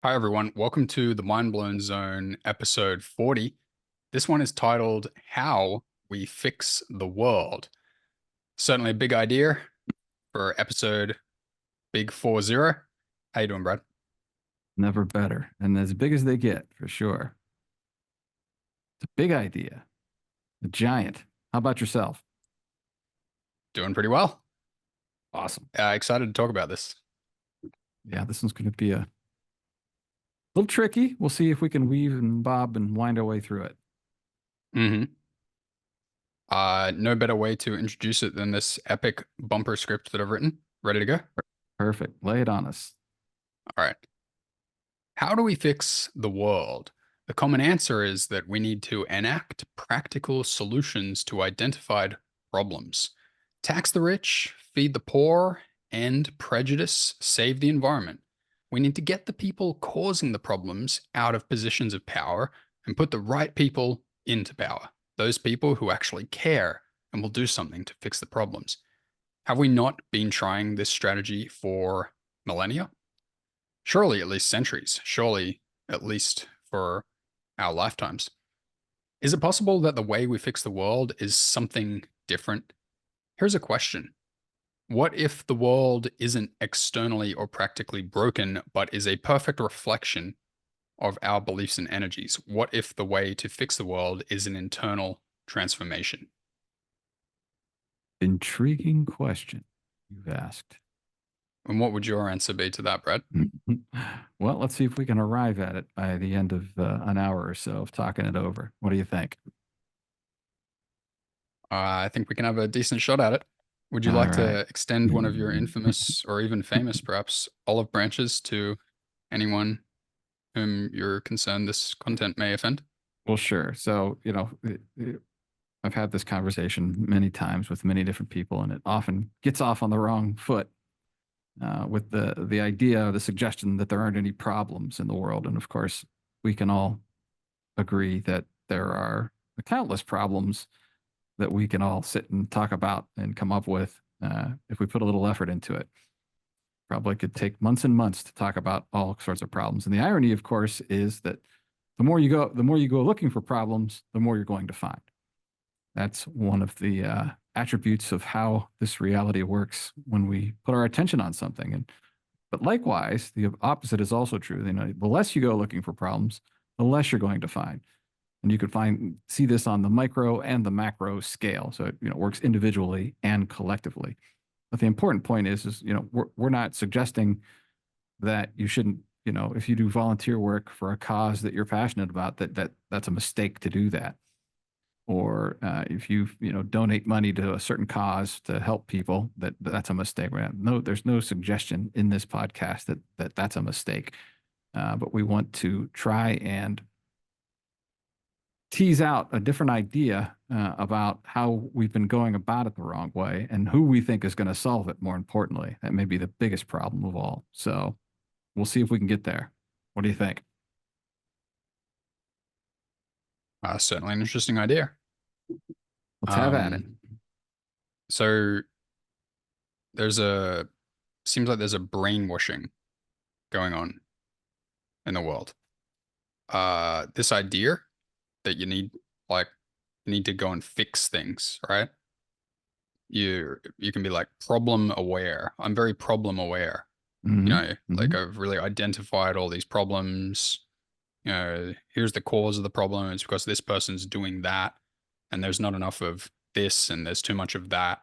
Hi, everyone. Welcome to the Mind Blown Zone episode 40. This one is titled How We Fix the World. Certainly a big idea for episode Big 40. How you doing, Brad? Never better. And as big as they get, for sure. It's a big idea, a giant. How about yourself? Doing pretty well. Awesome. Excited to talk about this. Yeah, this one's going to be a little tricky. We'll see if we can weave and bob and wind our way through it. hmm No better way to introduce it than this epic bumper script that I've written. Ready to go? Perfect. Lay it on us. All right. How do we fix the world? The common answer is that we need to enact practical solutions to identified problems. Tax the rich, feed the poor, end prejudice, save the environment. We need to get the people causing the problems out of positions of power and put the right people into power. Those people who actually care and will do something to fix the problems. Have we not been trying this strategy for millennia? Surely at least centuries, surely at least for our lifetimes. Is it possible that the way we fix the world is something different? Here's a question. What if the world isn't externally or practically broken, but is a perfect reflection of our beliefs and energies? What if the way to fix the world is an internal transformation? Intriguing question you've asked. And what would your answer be to that, Brett? Well, let's see if we can arrive at it by the end of an hour or so of talking it over. What do you think? I think we can have a decent shot at it. Would you All like right. to extend one of your infamous or even famous, perhaps, olive branches to anyone whom you're concerned this content may offend? Well, sure. So, I've had this conversation many times with many different people, and it often gets off on the wrong foot with the idea, the suggestion that there aren't any problems in the world. And of course, we can all agree that there are countless problems that we can all sit and talk about and come up with if we put a little effort into it. Probably could take months and months to talk about all sorts of problems. And the irony, of course, is that the more you go looking for problems, the more you're going to find. That's one of the attributes of how this reality works when we put our attention on something. But likewise, the opposite is also true. The less you go looking for problems, the less you're going to find. And you could see this on the micro and the macro scale. So it works individually and collectively. But the important point is we're not suggesting that you shouldn't, if you do volunteer work for a cause that you're passionate about, that's a mistake to do that. Or if you donate money to a certain cause to help people, that's a mistake. No, there's no suggestion in this podcast that's a mistake. But we want to try and tease out a different idea about how we've been going about it the wrong way and who we think is going to solve it. More importantly, that may be the biggest problem of all. So we'll see if we can get there. What do you think? Certainly an interesting idea. Let's have at it. Um, so there's a seems like there's a brainwashing going on in the world. This idea that you need to go and fix things, right? You can be like problem aware. I'm very problem aware. Mm-hmm. Like Mm-hmm. I've really identified all these problems. Here's the cause of the problem. It's because this person's doing that, and there's not enough of this, and there's too much of that.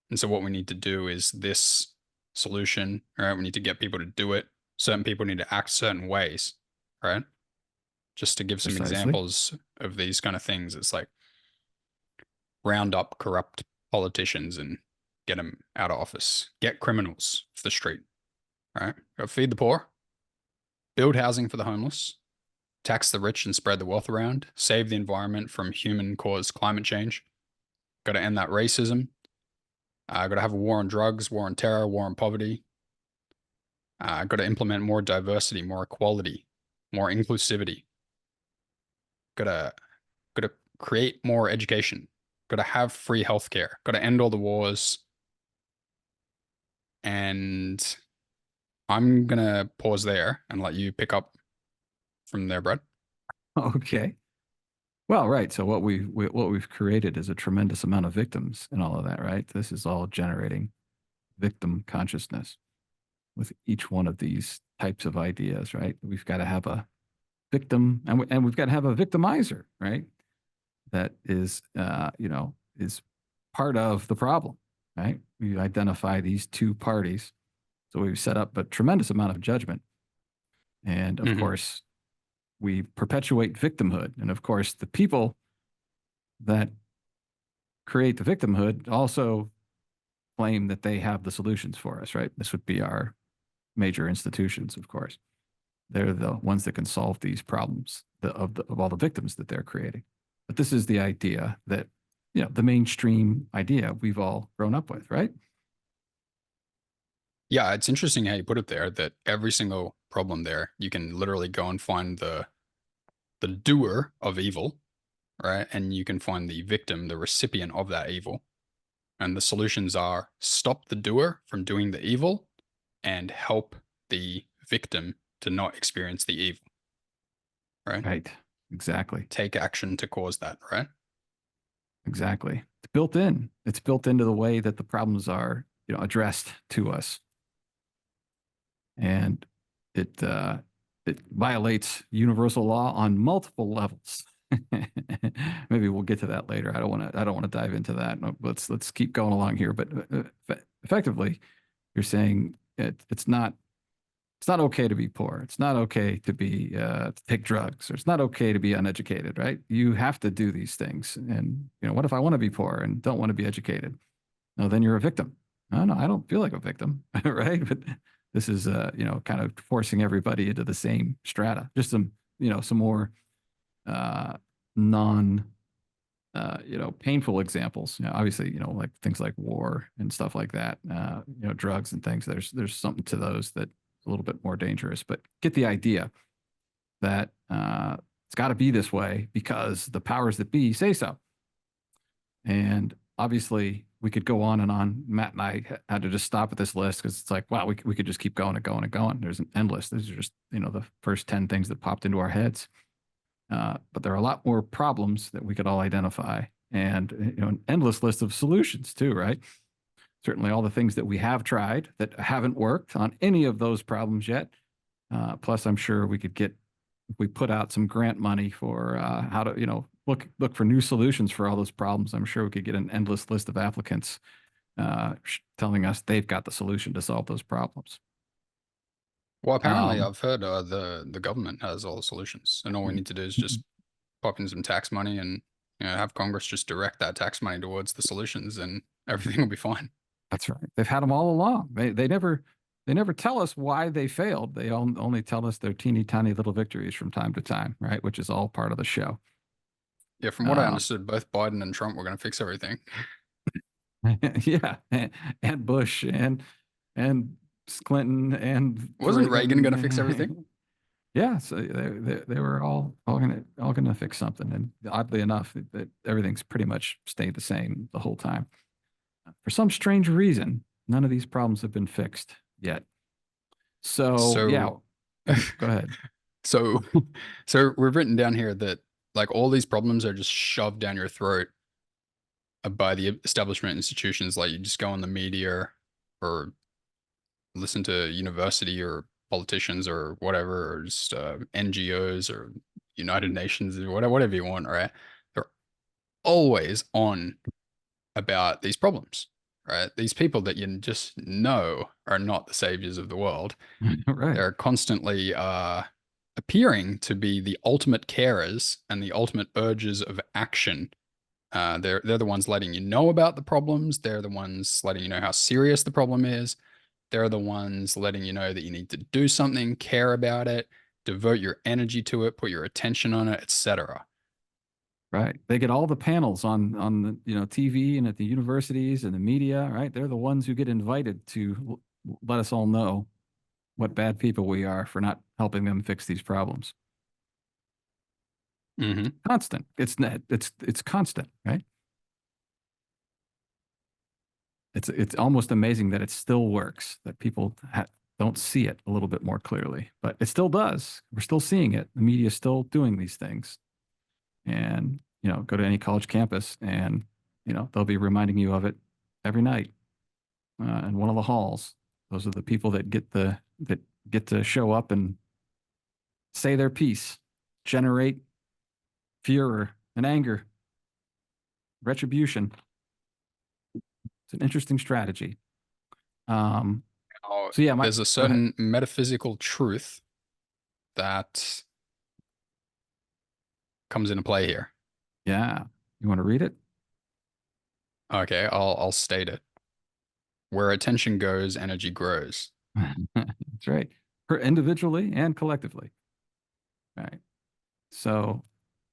And so what we need to do is this solution, right? We need to get people to do it. Certain people need to act certain ways, right? Just to give some Precisely. examples of these kind of things, it's like round up corrupt politicians and get them out of office, get criminals off the street, right? Go feed the poor, build housing for the homeless, tax the rich and spread the wealth around, save the environment from human caused climate change. Got to end that racism. Got to have a war on drugs, war on terror, war on poverty. Got to implement more diversity, more equality, more inclusivity. Got to create more education. Got to have free healthcare. Got to end all the wars. And I'm gonna pause there and let you pick up from there, Brad. Okay. Well, right. So what we've created is a tremendous amount of victims and all of that, right? This is all generating victim consciousness with each one of these types of ideas, right? We've got to have a victim, and we've got to have a victimizer, right? That is, is part of the problem, right? We identify these two parties, so we've set up a tremendous amount of judgment, and of Hmm. course, we perpetuate victimhood, and of course, the people that create the victimhood also claim that they have the solutions for us, right? This would be our major institutions, of course. They're the ones that can solve these problems of all the victims that they're creating. But this is the idea that, the mainstream idea we've all grown up with, right? Yeah, it's interesting how you put it there that every single problem there, you can literally go and find the doer of evil, right? And you can find the victim, the recipient of that evil. And the solutions are stop the doer from doing the evil and help the victim to not experience the evil, right? Right. Exactly. Take action to cause that, right? Exactly. It's built in. It's built into the way that the problems are, addressed to us. And it violates universal law on multiple levels. Maybe we'll get to that later. I don't want to dive into that. No, let's keep going along here. But effectively, you're saying it's not okay to be poor. It's not okay to be to take drugs. Or it's not okay to be uneducated, right? You have to do these things. And what if I want to be poor and don't want to be educated? No, then you're a victim. No, I don't feel like a victim, right? But this is kind of forcing everybody into the same strata. Just some more uh, non painful examples. Obviously, like things like war and stuff like that. Drugs and things. There's something to those that a little bit more dangerous. But get the idea that it's got to be this way because the powers that be say so. And obviously, we could go on and on. Matt and I had to just stop at this list because it's like, wow, we could just keep going and going and going. There's an endless. These are just the first 10 things that popped into our heads. But there are a lot more problems that we could all identify, and an endless list of solutions too, right? Certainly, all the things that we have tried that haven't worked on any of those problems yet. Plus, I'm sure we could get if we put out some grant money for how to look for new solutions for all those problems. I'm sure we could get an endless list of applicants telling us they've got the solution to solve those problems. Well, apparently Um, I've heard the government has all the solutions, and all we need to do is just pop in some tax money and have Congress just direct that tax money towards the solutions, and everything will be fine. That's right. They've had them all along. They never tell us why they failed. They only tell us their teeny tiny little victories from time to time, right? Which is all part of the show. Yeah, from what I Um, understood, both Biden and Trump were going to fix everything. yeah, and Bush and Clinton and Wasn't Reagan going to fix everything? Reagan. Yeah, so they were all gonna fix something, and oddly enough, that everything's pretty much stayed the same the whole time. For some strange reason, none of these problems have been fixed yet. So yeah, So, go ahead. so, so we've written down here that like all these problems are just shoved down your throat by the establishment institutions. Like you just go on the media or listen to university or politicians or whatever, or just NGOs or United Nations or whatever you want, right? They're always on about these problems, right? These people that you just know are not the saviors of the world. Right, They're constantly appearing to be the ultimate carers and the ultimate urges of action. They're the ones letting you know about the problems. They're the ones letting you know how serious the problem is. They're the ones letting you know that you need to do something, care about it, devote your energy to it, put your attention on it, etc. right. They get all the panels on the TV and at the universities and the media, right? They're the ones who get invited to let us all know what bad people we are for not helping them fix these problems. Hmm. Constant. It's constant, right? It's almost amazing that it still works. That people don't see it a little bit more clearly, but it still does. We're still seeing it. The media is still doing these things. And, go to any college campus and, they'll be reminding you of it every night in one of the halls. Those are the people that get to show up and say their piece, generate furor and anger, retribution. It's an interesting strategy. Um, Now, so yeah, there's a go ahead. certain metaphysical truth that comes into play here. Yeah. You want to read it? Okay, I'll state it. Where attention goes, energy grows. That's right. For individually and collectively. Right. So,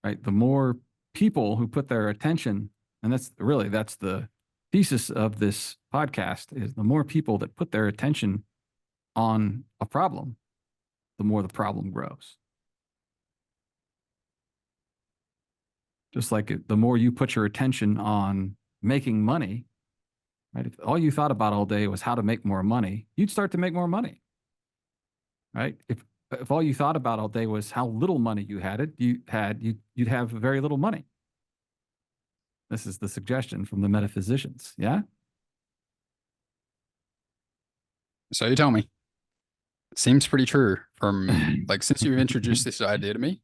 right, the more people who put their attention, and that's the thesis of this podcast, is the more people that put their attention on a problem, the more the problem grows. Just like the more you put your attention on making money, right? If all you thought about all day was how to make more money, you'd start to make more money, right? If all you thought about all day was how little money you'd have very little money. This is the suggestion from the metaphysicians. Yeah. So you tell me. Seems pretty true from like since you've introduced this idea to me,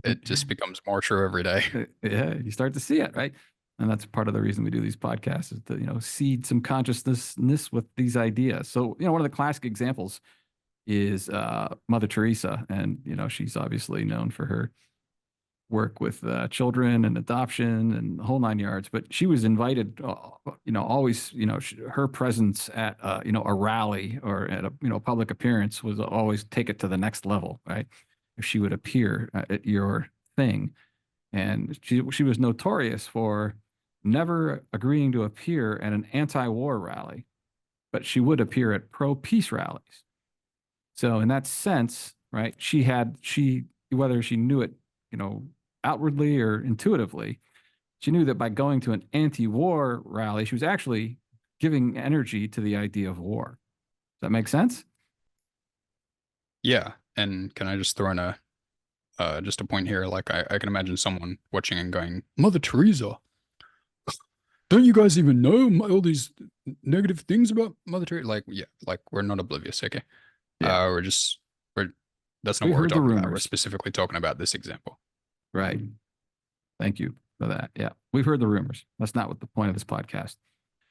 it just becomes more true every day. Yeah, you start to see it, right? And that's part of the reason we do these podcasts is to, seed some consciousness with these ideas. So, one of the classic examples is Mother Teresa. And, she's obviously known for her work with children and adoption and the whole nine yards. But she was invited, always, her presence at, a rally or at a, public appearance was always take it to the next level, right? If she would appear at your thing. And she was notorious for never agreeing to appear at an anti-war rally, but she would appear at pro-peace rallies. So in that sense, right, whether she knew it, outwardly or intuitively, she knew that by going to an anti-war rally, she was actually giving energy to the idea of war. Does that make sense? Yeah. And can I just throw in just a point here? Like I can imagine someone watching and going, Mother Teresa, don't you guys even know all these negative things about Mother Teresa? Like, yeah, like we're not oblivious, okay? Yeah. We're that's not We what we're heard the talking about. We're rumors. specifically talking about this example. Right. Thank you for that. Yeah. We've heard the rumors. That's not what the point of this podcast.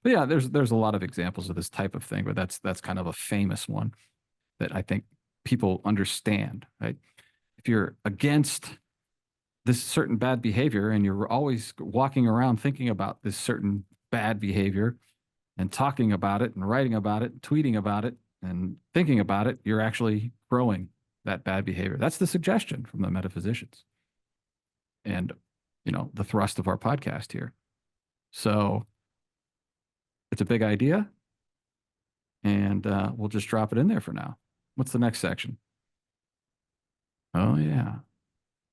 But yeah, there's a lot of examples of this type of thing, but that's kind of a famous one that I think people understand, right? If you're against this certain bad behavior and you're always walking around thinking about this certain bad behavior and talking about it and writing about it, and tweeting about it and thinking about it, you're actually growing that bad behavior. That's the suggestion from the metaphysicians and, the thrust of our podcast here. So it's a big idea and we'll just drop it in there for now. What's the next section? Oh, yeah.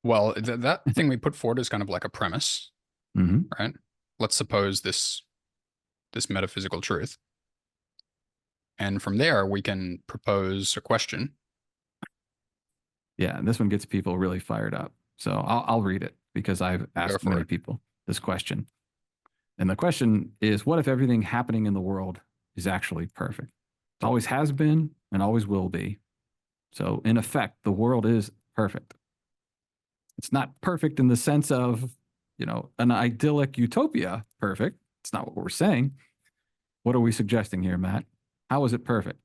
Well, that thing we put forward is kind of like a premise, Mm-hmm. right? Let's suppose this metaphysical truth. And from there, we can propose a question. Yeah, and this one gets people really fired up. So I'll read it because I've Go asked for many it. people this question. And the question is, what if everything happening in the world is actually perfect? It always has been and always will be. So in effect, the world is perfect. It's not perfect in the sense of, an idyllic utopia perfect. It's not what we're saying. What are we suggesting here, Matt? How is it perfect?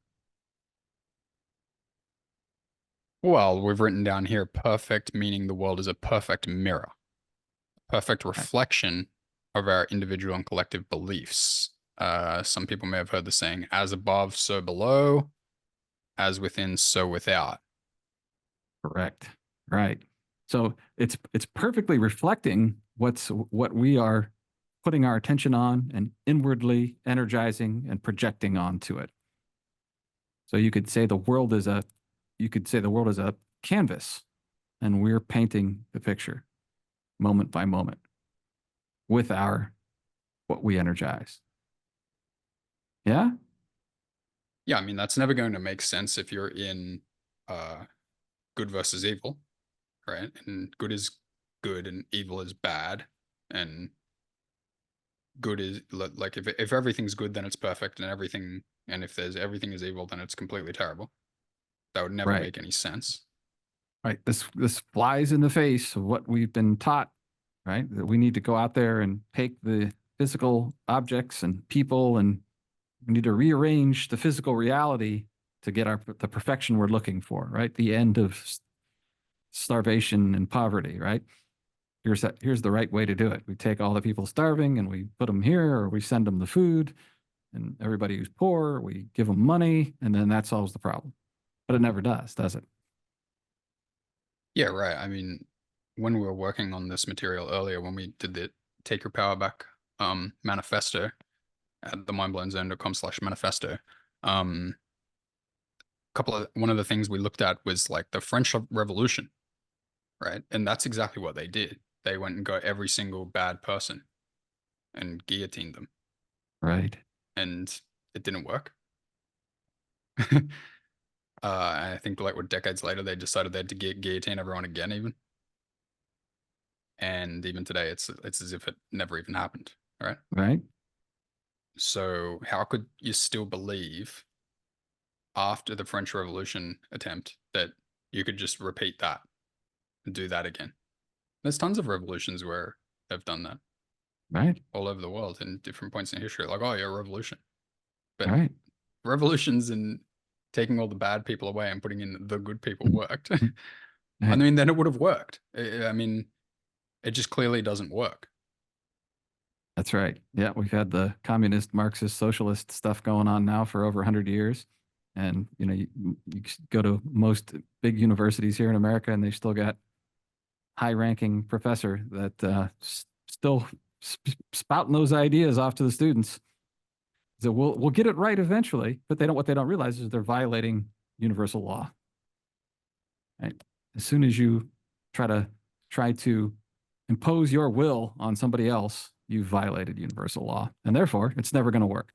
Well, we've written down here perfect, meaning the world is a perfect mirror, perfect Right. reflection of our individual and collective beliefs. Some people may have heard the saying, as above, so below, as within, so without. Correct. Right. So it's perfectly reflecting what we are putting our attention on and inwardly energizing and projecting onto it. So you could say the world is a canvas and we're painting the picture moment by moment with what we energize. Yeah? Yeah, I mean, that's never going to make sense if you're in uh, good versus evil, right? And good is good and evil is bad. And good is like if everything's good, then it's perfect, and if there's everything is evil, then it's completely terrible. That would never Right. make any sense. Right. This flies in the face of what we've been taught, right? That we need to go out there and take the physical objects and people, and we need to rearrange the physical reality to get the perfection we're looking for, right? The end of starvation and poverty, right? Here's the right way to do it. We take all the people starving and we put them here, or we send them the food, and everybody who's poor, we give them money, and then that solves the problem. But it never does it? Yeah, right. I mean, when we were working on this material earlier, when we did the Take Your Power Back manifesto at the mindblowingzone.com/manifesto, one of the things we looked at was like the French Revolution, right? And that's exactly what they did. They went and got every single bad person and guillotined them, Right. and it didn't work. I think like what decades later they decided they had to guillotine everyone again, even. And even today, it's as if it never even happened. Right. Right. So how could you still believe after the French Revolution attempt that you could just repeat that and do that again? There's tons of revolutions where they've done that Right. all over the world in different points in history. Like, oh yeah, revolution. But Right. revolutions and taking all the bad people away and putting in the good people worked. I Right. mean, then it would have worked. I mean, it just clearly doesn't work. That's right. Yeah, we've had the communist, Marxist, socialist stuff going on now for over 100 years. And, you go to most big universities here in America, and they've still got high-ranking professor that still spouting those ideas off to the students. So we'll get it right eventually, but what they don't realize is they're violating universal law. Right? As soon as you try to impose your will on somebody else, you've violated universal law, and therefore it's never going to work.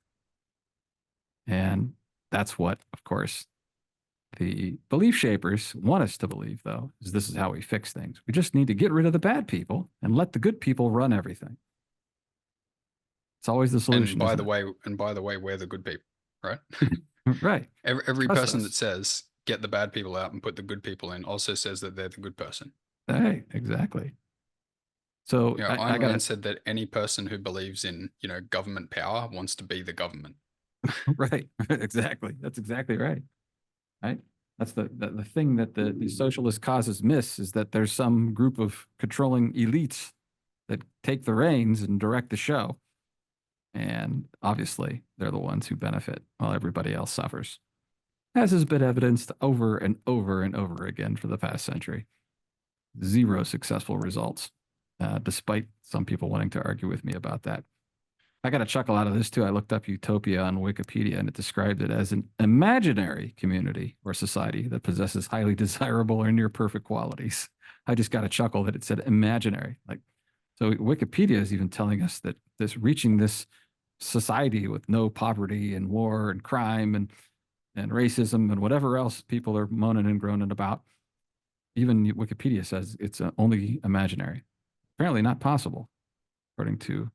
And that's what, of course, the belief shapers want us to believe, though, is this is how we fix things. We just need to get rid of the bad people and let the good people run everything. It's always the solution, isn't it? And by the way, we're the good people, right? Right. Every Trust person that us. says get the bad people out and put the good people in also says that they're the good person. Hey, exactly. So You know, I Ayn got Rand to, said that any person who believes in, government power wants to be the government. right. Exactly. That's exactly right. Right. That's the thing that the socialist causes miss is that there's some group of controlling elites that take the reins and direct the show. And obviously, they're the ones who benefit while everybody else suffers, as has been evidenced over and over and over again for the past century. Zero successful results, despite some people wanting to argue with me about that. I got a chuckle out of this too. I looked up utopia on Wikipedia, and it described it as an imaginary community or society that possesses highly desirable or near perfect qualities. I just got a chuckle that it said imaginary. Like, so Wikipedia is even telling us that reaching this society with no poverty and war and crime and racism and whatever else people are moaning and groaning about. Even Wikipedia says it's only imaginary. Apparently not possible, according to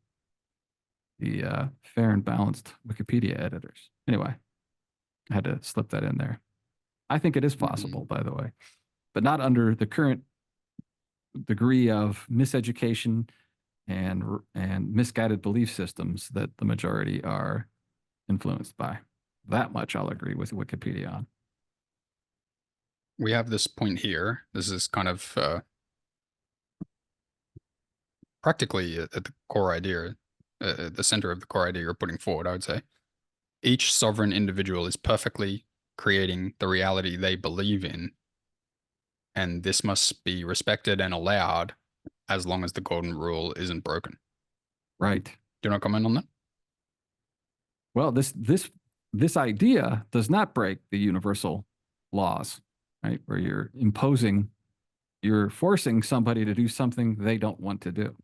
the fair and balanced Wikipedia editors. Anyway, I had to slip that in there. I think it is Mhm. possible, by the way, but not under the current degree of miseducation and misguided belief systems that the majority are influenced by. That much I'll agree with Wikipedia on. We have this point here. This is kind of practically at the core idea, the center of the core idea you're putting forward, I would say. Each sovereign individual is perfectly creating the reality they believe in, and this must be respected and allowed as long as the golden rule isn't broken. Right. Do you want to comment on that? Well, this idea does not break the universal laws, right? Where you're forcing somebody to do something they don't want to do,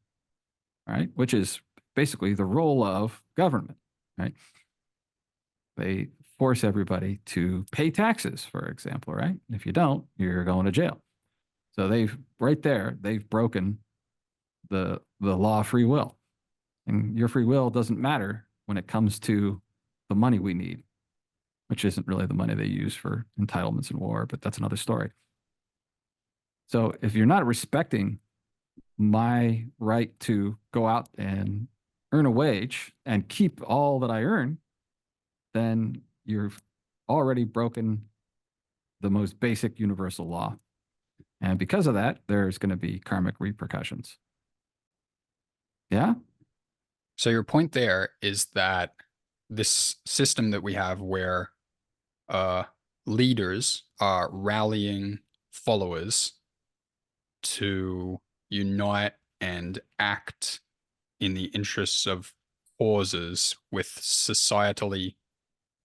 right? Which is basically the role of government, right? They force everybody to pay taxes, for example, right? If you don't, you're going to jail. So they've broken the law of free will. And your free will doesn't matter when it comes to the money we need, which isn't really the money they use for entitlements in war, but that's another story. So if you're not respecting my right to go out and earn a wage and keep all that I earn, then you've already broken the most basic universal law. And because of that, there's going to be karmic repercussions. Yeah. So your point there is that this system that we have where uh, leaders are rallying followers to unite and act in the interests of causes with societally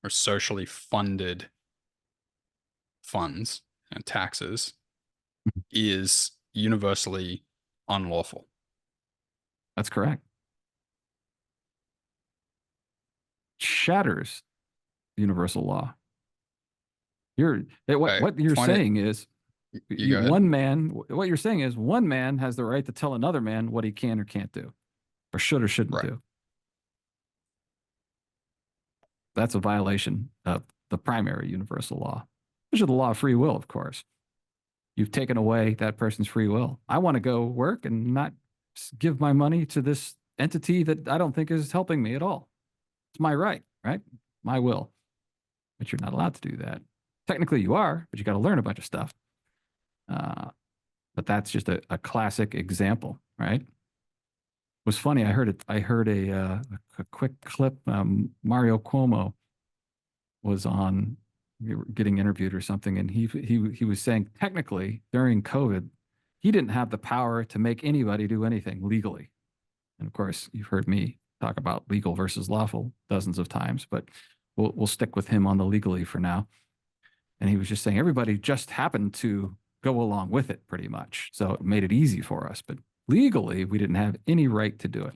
or socially funded funds and taxes is universally unlawful. That's correct. Shatters universal law. What you're Find it. saying is You go ahead. what you're saying is one man has the right to tell another man what he can or can't do, or should or shouldn't Right. do. That's a violation of the primary universal law, which is the law of free will, of course. You've taken away that person's free will. I want to go work and not give my money to this entity that I don't think is helping me at all. It's my right, right? My will. But you're not allowed to do that. Technically, you are, but you got to learn a bunch of stuff. Uh, but that's just a classic example, right? It was funny. I heard a quick clip. Mario Cuomo was on getting interviewed or something, and he was saying technically during COVID, he didn't have the power to make anybody do anything legally. And of course, you've heard me talk about legal versus lawful dozens of times, but we'll stick with him on the legally for now. And he was just saying everybody just happened to go along with it pretty much. So it made it easy for us. But legally, we didn't have any right to do it.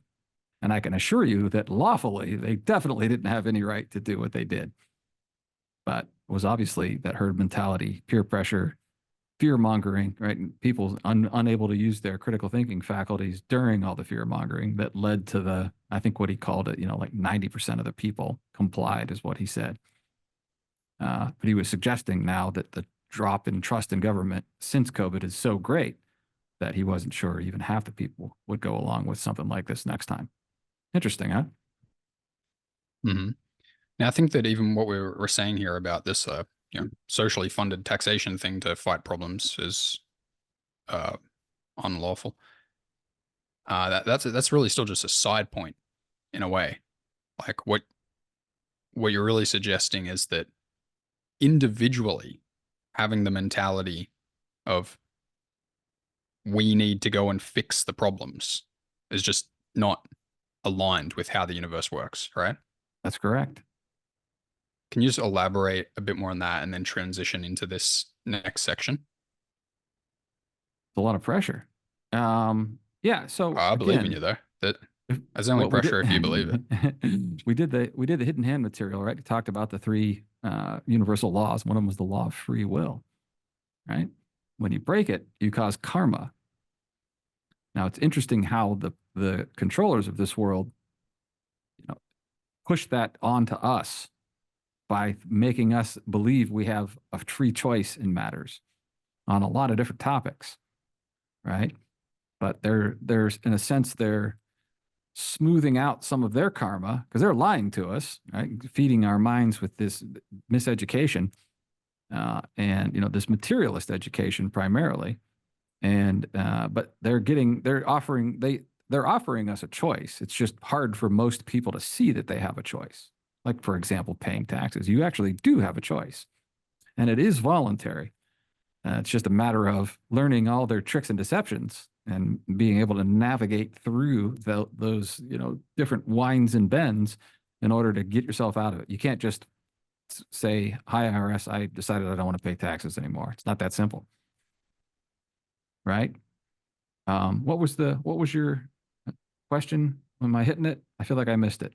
And I can assure you that lawfully, they definitely didn't have any right to do what they did. But it was obviously that herd mentality, peer pressure, fear mongering, right? And people unable to use their critical thinking faculties during all the fear mongering that led to I think what he called it, like 90% of the people complied, is what he said. But he was suggesting now that the drop in trust in government since COVID is so great that he wasn't sure even half the people would go along with something like this next time. Interesting, huh? Mm-hmm. Now, I think that even what we were saying here about this, socially funded taxation thing to fight problems is uh, unlawful. That's really still just a side point in a way. Like what you're really suggesting is that individually having the mentality of we need to go and fix the problems is just not aligned with how the universe works, right? That's correct. Can you just elaborate a bit more on that and then transition into this next section? It's a lot of pressure. Yeah. So I believe in you again, though. That's only what we did, pressure if you believe it. we did the hidden hand material, right? We talked about the three universal laws. One of them was the law of free will, right? When you break it, you cause karma. Now it's interesting how the controllers of this world, push that onto us by making us believe we have a free choice in matters on a lot of different topics, right? But there's in a sense they're smoothing out some of their karma because they're lying to us, right? Feeding our minds with this miseducation and this materialist education primarily. And but they're offering us a choice. It's just hard for most people to see that they have a choice. Like for example, paying taxes. You actually do have a choice, and it is voluntary. It's just a matter of learning all their tricks and deceptions and being able to navigate through those different winds and bends in order to get yourself out of it. You can't just say, "Hi IRS, I decided I don't want to pay taxes anymore." It's not that simple, right? What was your question? Am I hitting it? I feel like I missed it.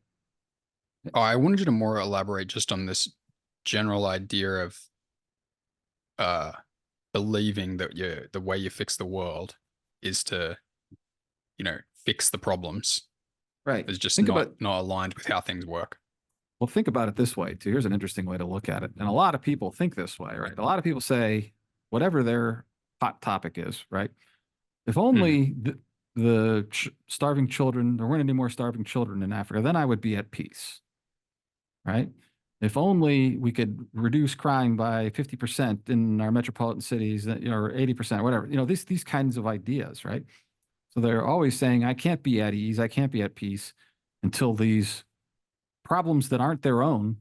Oh, I wanted you to more elaborate just on this general idea of uh believing that the way you fix the world is to, fix the problems Right. is just Think not about not aligned with how things work. Well, think about it this way too. Here's an interesting way to look at it. And a lot of people think this way, right? A lot of people say whatever their hot topic is, right? If Mhm. only the starving children, there weren't any more starving children in Africa, then I would be at peace, right? If only we could reduce crime by 50% in our metropolitan cities, or 80%, whatever, these kinds of ideas, right? So they're always saying, I can't be at ease, I can't be at peace until these problems that aren't their own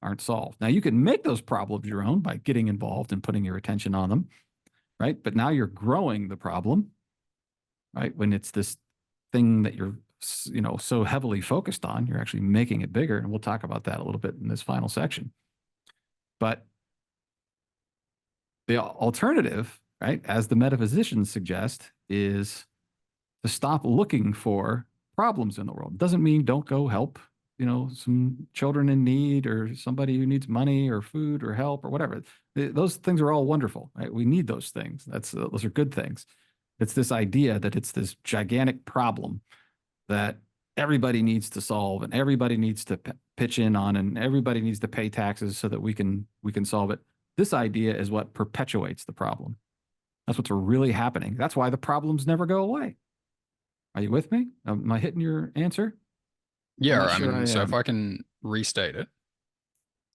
aren't solved. Now, you can make those problems your own by getting involved and putting your attention on them, right? But now you're growing the problem, right? When it's this thing that you're, so heavily focused on, you're actually making it bigger. And we'll talk about that a little bit in this final section. But the alternative, right, as the metaphysicians suggest, is to stop looking for problems in the world. It doesn't mean don't go help, some children in need or somebody who needs money or food or help or whatever. Those things are all wonderful, right? We need those things. Those are good things. It's this idea that it's this gigantic problem that everybody needs to solve and everybody needs to pitch in on and everybody needs to pay taxes so that we can solve it. This idea is what perpetuates the problem. That's what's really happening. That's why the problems never go away. Are you with me? Am I hitting your answer? I'm Yeah, not I sure mean, I so if am. I can restate it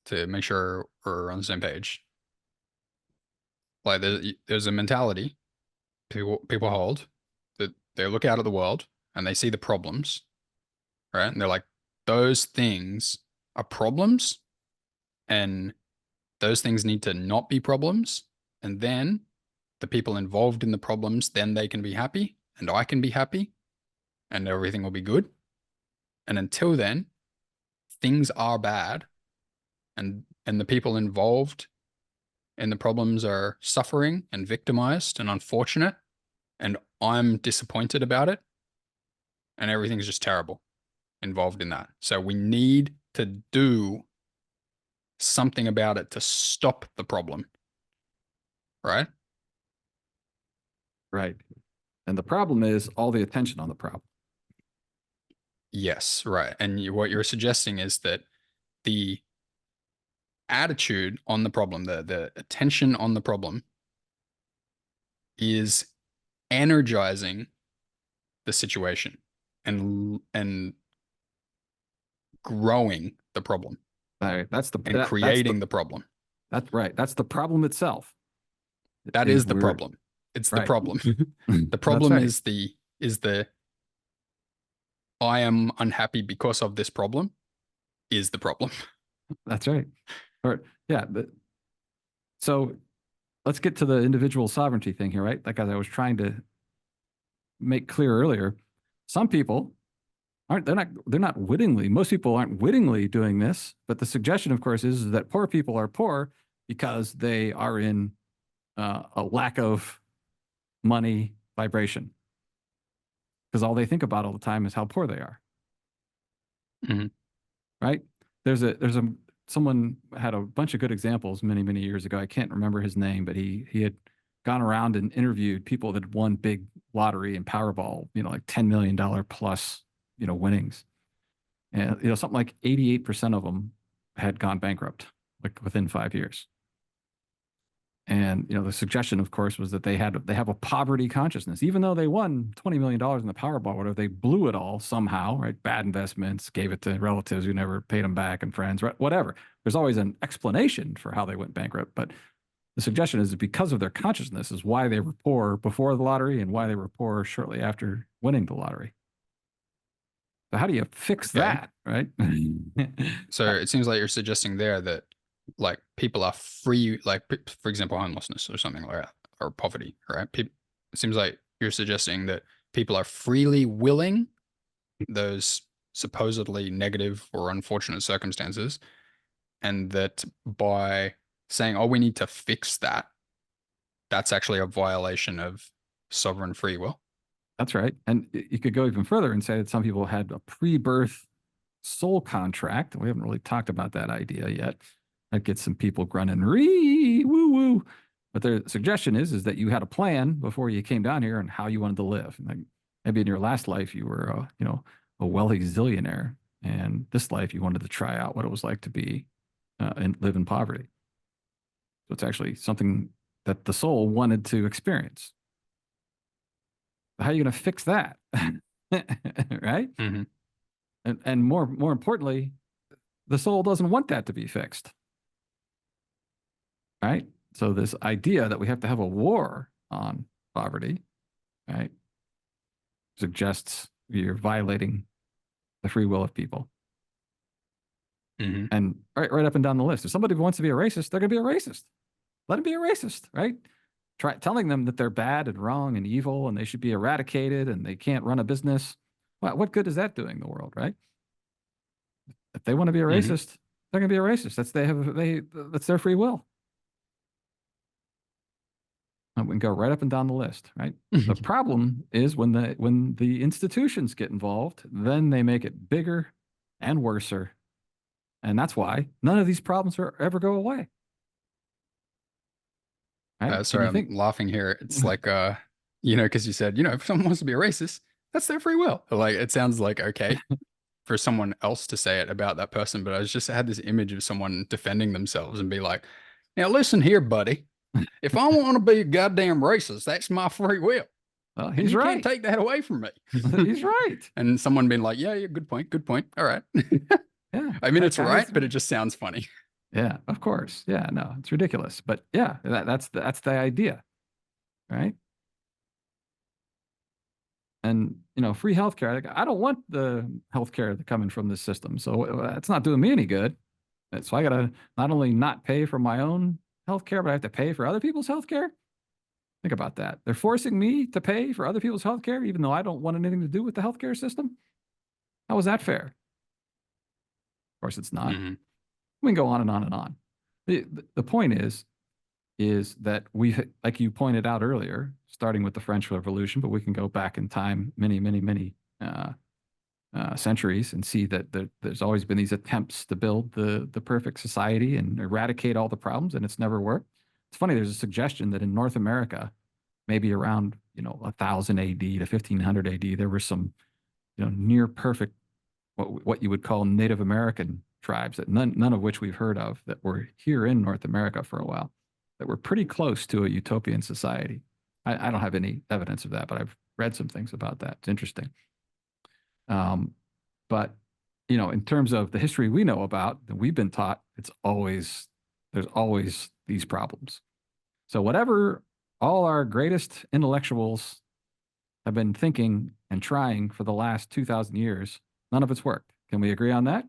to make sure we're on the same page, like there's a mentality people hold that they look out at the world and they see the problems, right? And they're like, those things are problems, and those things need to not be problems. And then the people involved in the problems, then they can be happy, and I can be happy, and everything will be good. And until then, things are bad, and the people involved in the problems are suffering and victimized and unfortunate, and I'm disappointed about it, and everything's just terrible involved in that. So we need to do something about it to stop the problem, right? Right. And the problem is all the attention on the problem. Yes, right. And what you're suggesting is that the attitude on the problem, the attention on the problem, is energizing the situation and growing the problem All right. and creating the problem. That's right. That's the problem itself That is is the we're problem. It's the right. problem. The That's problem right. is the I am unhappy because of this problem is the problem. That's right. Or yeah. So let's get to the individual sovereignty thing here, right? Like as I was trying to make clear earlier, some people they're not wittingly, most people aren't wittingly doing this, but the suggestion, of course, is that poor people are poor because they are in a lack of money vibration, because all they think about all the time is how poor they are, Mhm. right? There's a someone had a bunch of good examples many years ago. I can't remember his name, but he had gone around and interviewed people that had won big lottery and Powerball, like $10 million plus, winnings. And something like 88% of them had gone bankrupt, like within 5 years. And the suggestion, of course, was that they have a poverty consciousness, even though they won $20 million in the Powerball, whatever. They blew it all somehow, right? Bad investments, gave it to relatives who never paid them back, and friends, right? Whatever. There's always an explanation for how they went bankrupt, but the suggestion is that because of their consciousness is why they were poor before the lottery and why they were poor shortly after winning the lottery. So how do you fix Okay. that, right? So it seems like you're suggesting there that like people are free, like for example, homelessness or something like that, or poverty, right? It seems like you're suggesting that people are freely willing those supposedly negative or unfortunate circumstances, and that by saying, "Oh, we need to fix that," that's actually a violation of sovereign free will. That's right. And you could go even further and say that some people had a pre-birth soul contract. We haven't really talked about that idea yet. That gets some people grunting, ree, woo woo. But their suggestion is that you had a plan before you came down here and how you wanted to live. Like maybe in your last life you were, a wealthy zillionaire, and this life you wanted to try out what it was like to be and live in poverty. So it's actually something that the soul wanted to experience. How are you going to fix that? Right? Hmm. And more importantly, the soul doesn't want that to be fixed. Right? So this idea that we have to have a war on poverty, right, suggests you're violating the free will of people. Hmm. And right up and down the list, if somebody wants to be a racist, they're going to be a racist. Let them be a racist, right? Try telling them that they're bad and wrong and evil and they should be eradicated and they can't run a business. Well, what good is that doing the world, right? If they want to be a Hmm. racist, they're going to be a racist. That's their free will. And we can go right up and down the list, right? The problem is when the institutions get involved, then they make it bigger and worser. And that's why none of these problems ever go away. Right? Can Sorry, you I'm think? laughing here. It's like, because you said, if someone wants to be a racist, that's their free will. Like, it sounds like okay for someone else to say it about that person, but I had this image of someone defending themselves and be like, now listen here, buddy. If I want to be a goddamn racist, that's my free will. Well, And he's you can't right. take that away from me. He's right. And someone being like, yeah, yeah, good point, good point. All right. Yeah. I mean, That it's guy's right, but it just sounds funny. yeah, of course. Yeah, no, it's ridiculous. But yeah, that's the idea, right? And free healthcare. Like, I don't want the healthcare that coming from this system, so it's not doing me any good. So I gotta not only not pay for my own healthcare, but I have to pay for other people's healthcare. Think about that. They're forcing me to pay for other people's healthcare, even though I don't want anything to do with the healthcare system. How is that fair? Of course, it's not. Hmm. We can go on and on and on. The point is that we, like you pointed out earlier, starting with the French Revolution, but we can go back in time many, many, many centuries and see that there's always been these attempts to build the perfect society and eradicate all the problems, and it's never worked. It's funny. There's a suggestion that in North America, maybe around 1000 A.D. to 1500 A.D., there were some near perfect what you would call Native American tribes that none of which we've heard of that were here in North America for a while, that were pretty close to a utopian society. I don't have any evidence of that, but I've read some things about that. It's interesting. Um, but in terms of the history we know about, that we've been taught, there's always these problems. So whatever all our greatest intellectuals have been thinking and trying for the last 2,000 years, none of it's worked. Can we agree on that?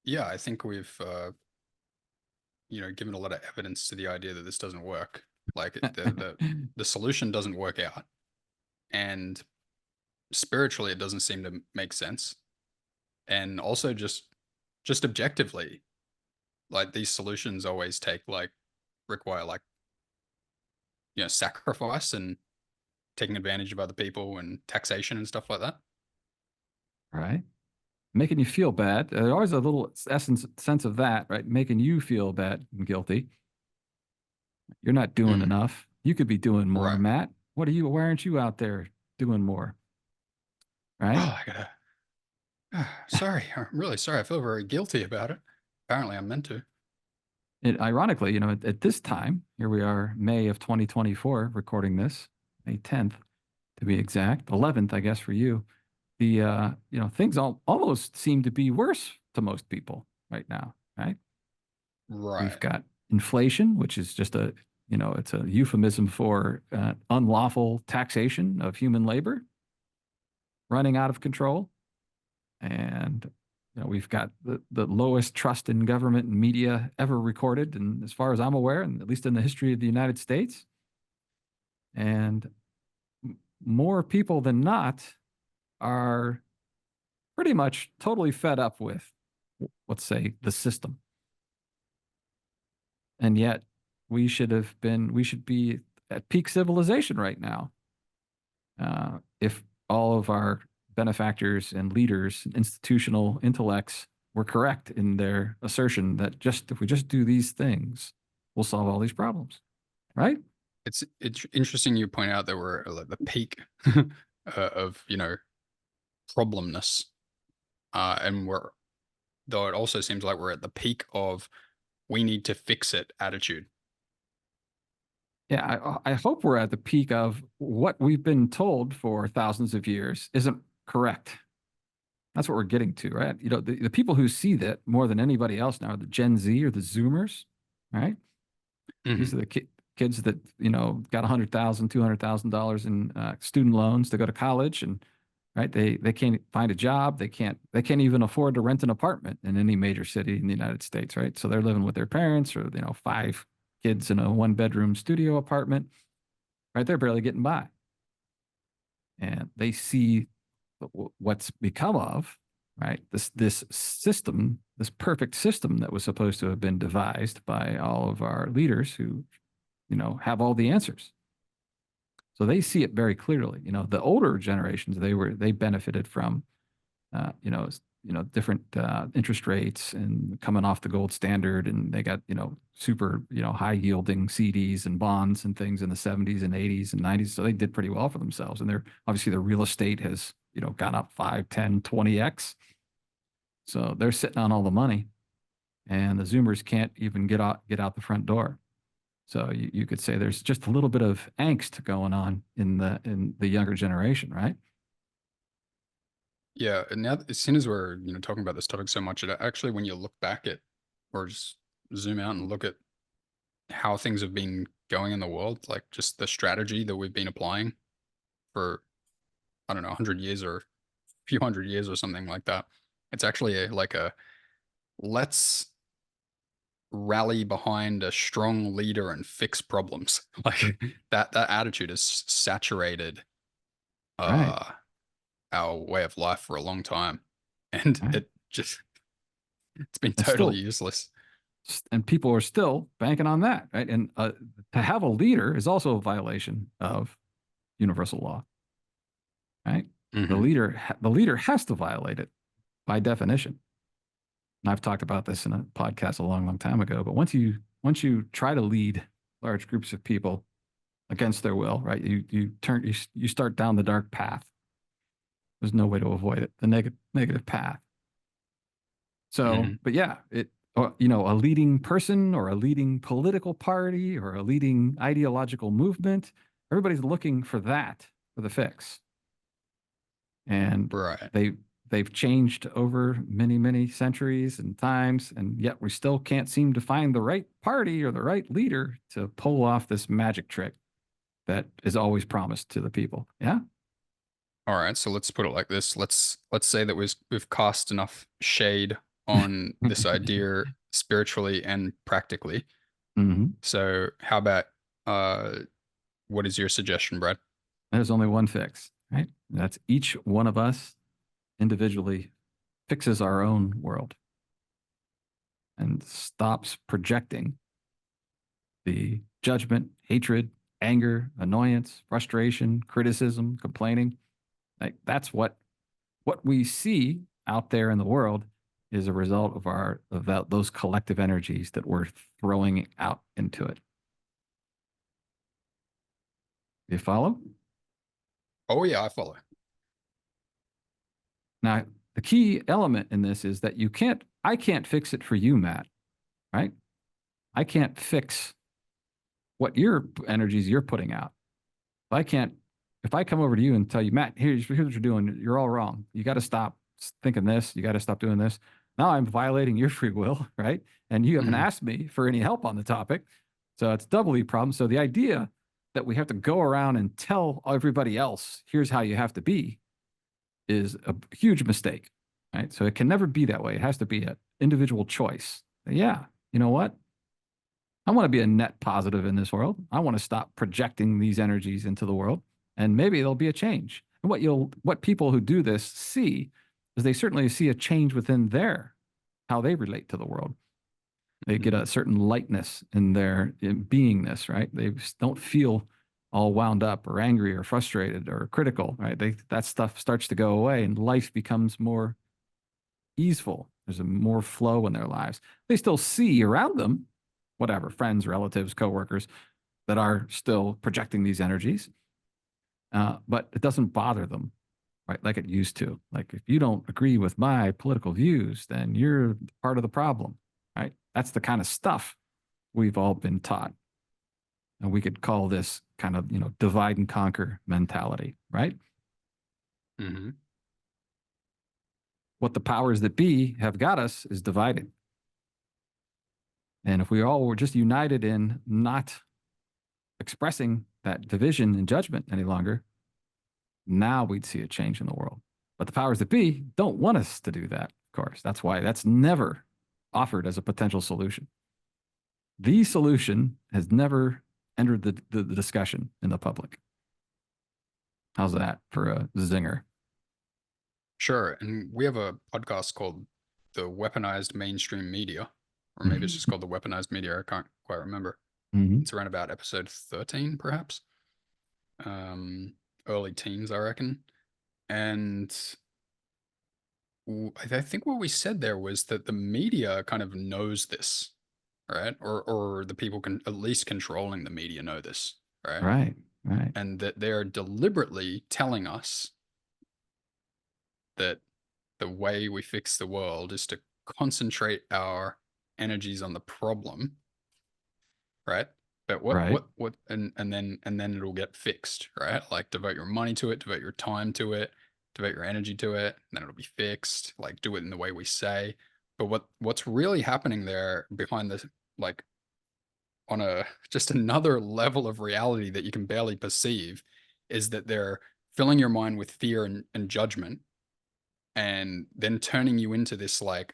Yeah, I think we've, given a lot of evidence to the idea that this doesn't work. Like the solution doesn't work out, and spiritually, it doesn't seem to make sense. And also, just objectively, like these solutions always require sacrifice and taking advantage of other people and taxation and stuff like that. Right? Making you feel bad. There's always a little sense of that, right? Making you feel bad and guilty. You're not doing Hmm. enough. You could be doing more, Right. Matt. Why aren't you out there doing more? Right? Oh, I gotta. Sorry, I'm really sorry. I feel very guilty about it. Apparently, I'm meant to. Ironically, at this time, here we are, May of 2024, recording this, May 10th to be exact, 11th, I guess, for you. Things almost seem to be worse to most people right now, right? We've Right. got inflation, which is just it's a euphemism for unlawful taxation of human labor running out of control. And we've got the lowest trust in government and media ever recorded, and as far as I'm aware, and at least in the history of the United States. And more people than not are pretty much totally fed up with, let's say, the system. And yet we should be at peak civilization right now. If all of our benefactors and leaders, institutional intellects were correct in their assertion that just if we just do these things, we'll solve all these problems, right? It's interesting you point out that we're at the peak of problemness, and we're though it also seems like we're at the peak of we need to fix it attitude. Yeah, I hope we're at the peak of what we've been told for thousands of years isn't correct. That's what we're getting to, right? The people who see that more than anybody else now are the Gen Z or the Zoomers, right? These Hmm. are the kids that, got $100,000, $200,000 in student loans to go to college, and right, they can't find a job. They can't even afford to rent an apartment in any major city in the United States, right? So they're living with their parents, or five kids in a one-bedroom studio apartment, right? They're barely getting by, and they see what's become of, right, this system, this perfect system that was supposed to have been devised by all of our leaders who have all the answers. So they see it very clearly. The older generations, they benefited from uh, you know different interest rates and coming off the gold standard, and they got super high yielding CDs and bonds and things in the 70s and 80s and 90s. So they did pretty well for themselves, and they're obviously their real estate has gone up 5, 10, 20x. So they're sitting on all the money, and the Zoomers can't even get out the front door. So you could say there's just a little bit of angst going on in the younger generation, right? Yeah, and now as soon as we're talking about this topic so much, it actually when you look back at or just zoom out and look at how things have been going in the world, like just the strategy that we've been applying for I don't know 100 years or a few hundred years or something like that. It's actually like a let's rally behind a strong leader and fix problems. Like that attitude has saturated Right, uh our way of life for a long time. And right. it's been And totally still, useless. and people are still banking on that, right? And to have a leader is also a violation of universal law, right? Hmm. The leader has to violate it by definition. And I've talked about this in a podcast a long, long time ago. But once you try to lead large groups of people against their will, right? You start down the dark path. There's no way to avoid it. The negative path. So, Hmm. but yeah, a leading person or a leading political party or a leading ideological movement, everybody's looking for that for the fix. And Right. they they've changed over many, many centuries and times, and yet we still can't seem to find the right party or the right leader to pull off this magic trick that is always promised to the people. Yeah. All right. So let's put it like this. Let's say that we've cast enough shade on this idea spiritually and practically. Hmm. So how about uh what is your suggestion, Brad? There's only one fix, right? That's each one of us individually fixes our own world and stops projecting the judgment, hatred, anger, annoyance, frustration, criticism, complaining. Like that's what we see out there in the world is a result of those collective energies that we're throwing out into it. You follow? Oh yeah, I follow. Now, the key element in this is that I can't fix it for you, Matt, right? I can't fix what your energies you're putting out. I can't, if I come over to you and tell you, Matt, here's what you're doing, you're all wrong. You got to stop thinking this. You got to stop doing this. Now I'm violating your free will, right? And you haven't Hmm. asked me for any help on the topic. So it's doubly a problem. So the idea that we have to go around and tell everybody else, here's how you have to be, is a huge mistake, right? So it can never be that way. It has to be an individual choice. Yeah, you know what? I want to be a net positive in this world. I want to stop projecting these energies into the world, and maybe there'll be a change. And what people who do this see is they certainly see a change within their how they relate to the world. They get a certain lightness in their beingness, right? They just don't feel all wound up or angry or frustrated or critical, right? That stuff starts to go away, and life becomes more easeful There's a more flow in their lives. They still see around them, whatever, friends, relatives, coworkers that are still projecting these energies, but it doesn't bother them, right? Like it used to. Like if you don't agree with my political views, then you're part of the problem, right? That's the kind of stuff we've all been taught. And we could call this kind of, divide and conquer mentality, right? Mm-hmm. What the powers that be have got us is divided. And if we all were just united in not expressing that division and judgment any longer, now we'd see a change in the world. But the powers that be don't want us to do that, of course. That's why that's never offered as a potential solution. The solution has never entered the discussion in the public. How's that for a zinger? Sure. And we have a podcast called The Weaponized Mainstream Media, or maybe it's just Mm-hmm. called The Weaponized Media. I can't quite remember. Mm-hmm. It's around about episode 13, perhaps. Early teens, I reckon. And I think what we said there was that the media kind of knows this, right? Or the people can at least controlling the media know this, right? Right, right, And that they're deliberately telling us that the way we fix the world is to concentrate our energies on the problem, right? But right, and then it'll get fixed, right? Like devote your money to it, devote your time to it, devote your energy to it, and then it'll be fixed. Like do it in the way we say. But what's really happening there behind this, like on a just another level of reality that you can barely perceive, is that they're filling your mind with fear and judgment, and then turning you into this like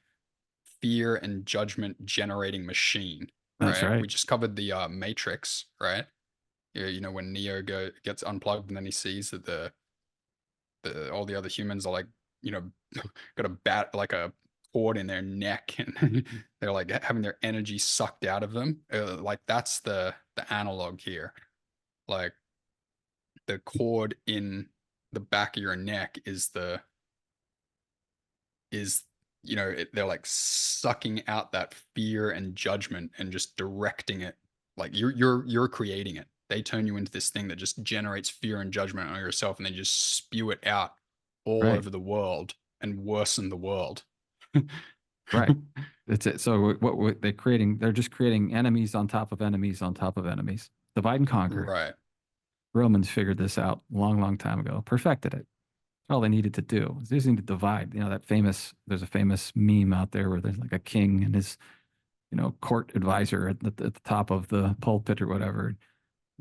fear and judgment generating machine, that's right? right. We just covered the Matrix, right? When Neo gets unplugged and then he sees that the all the other humans are like, you know, got a bat like a cord in their neck and they're like having their energy sucked out of them. Like that's the analog here. Like the cord in the back of your neck is they're like sucking out that fear and judgment and just directing it, like you're creating it. They turn you into this thing that just generates fear and judgment on yourself and then just spew it out all Right, over the world and worsen the world. right. That's it. So what they're creating, they're just creating enemies on top of enemies on top of enemies. Divide and conquer. Right. Romans figured this out a long, long time ago, perfected it. All they needed to do. They just need to divide. There's a famous meme out there where there's like a king and his, court advisor at the top of the pulpit or whatever.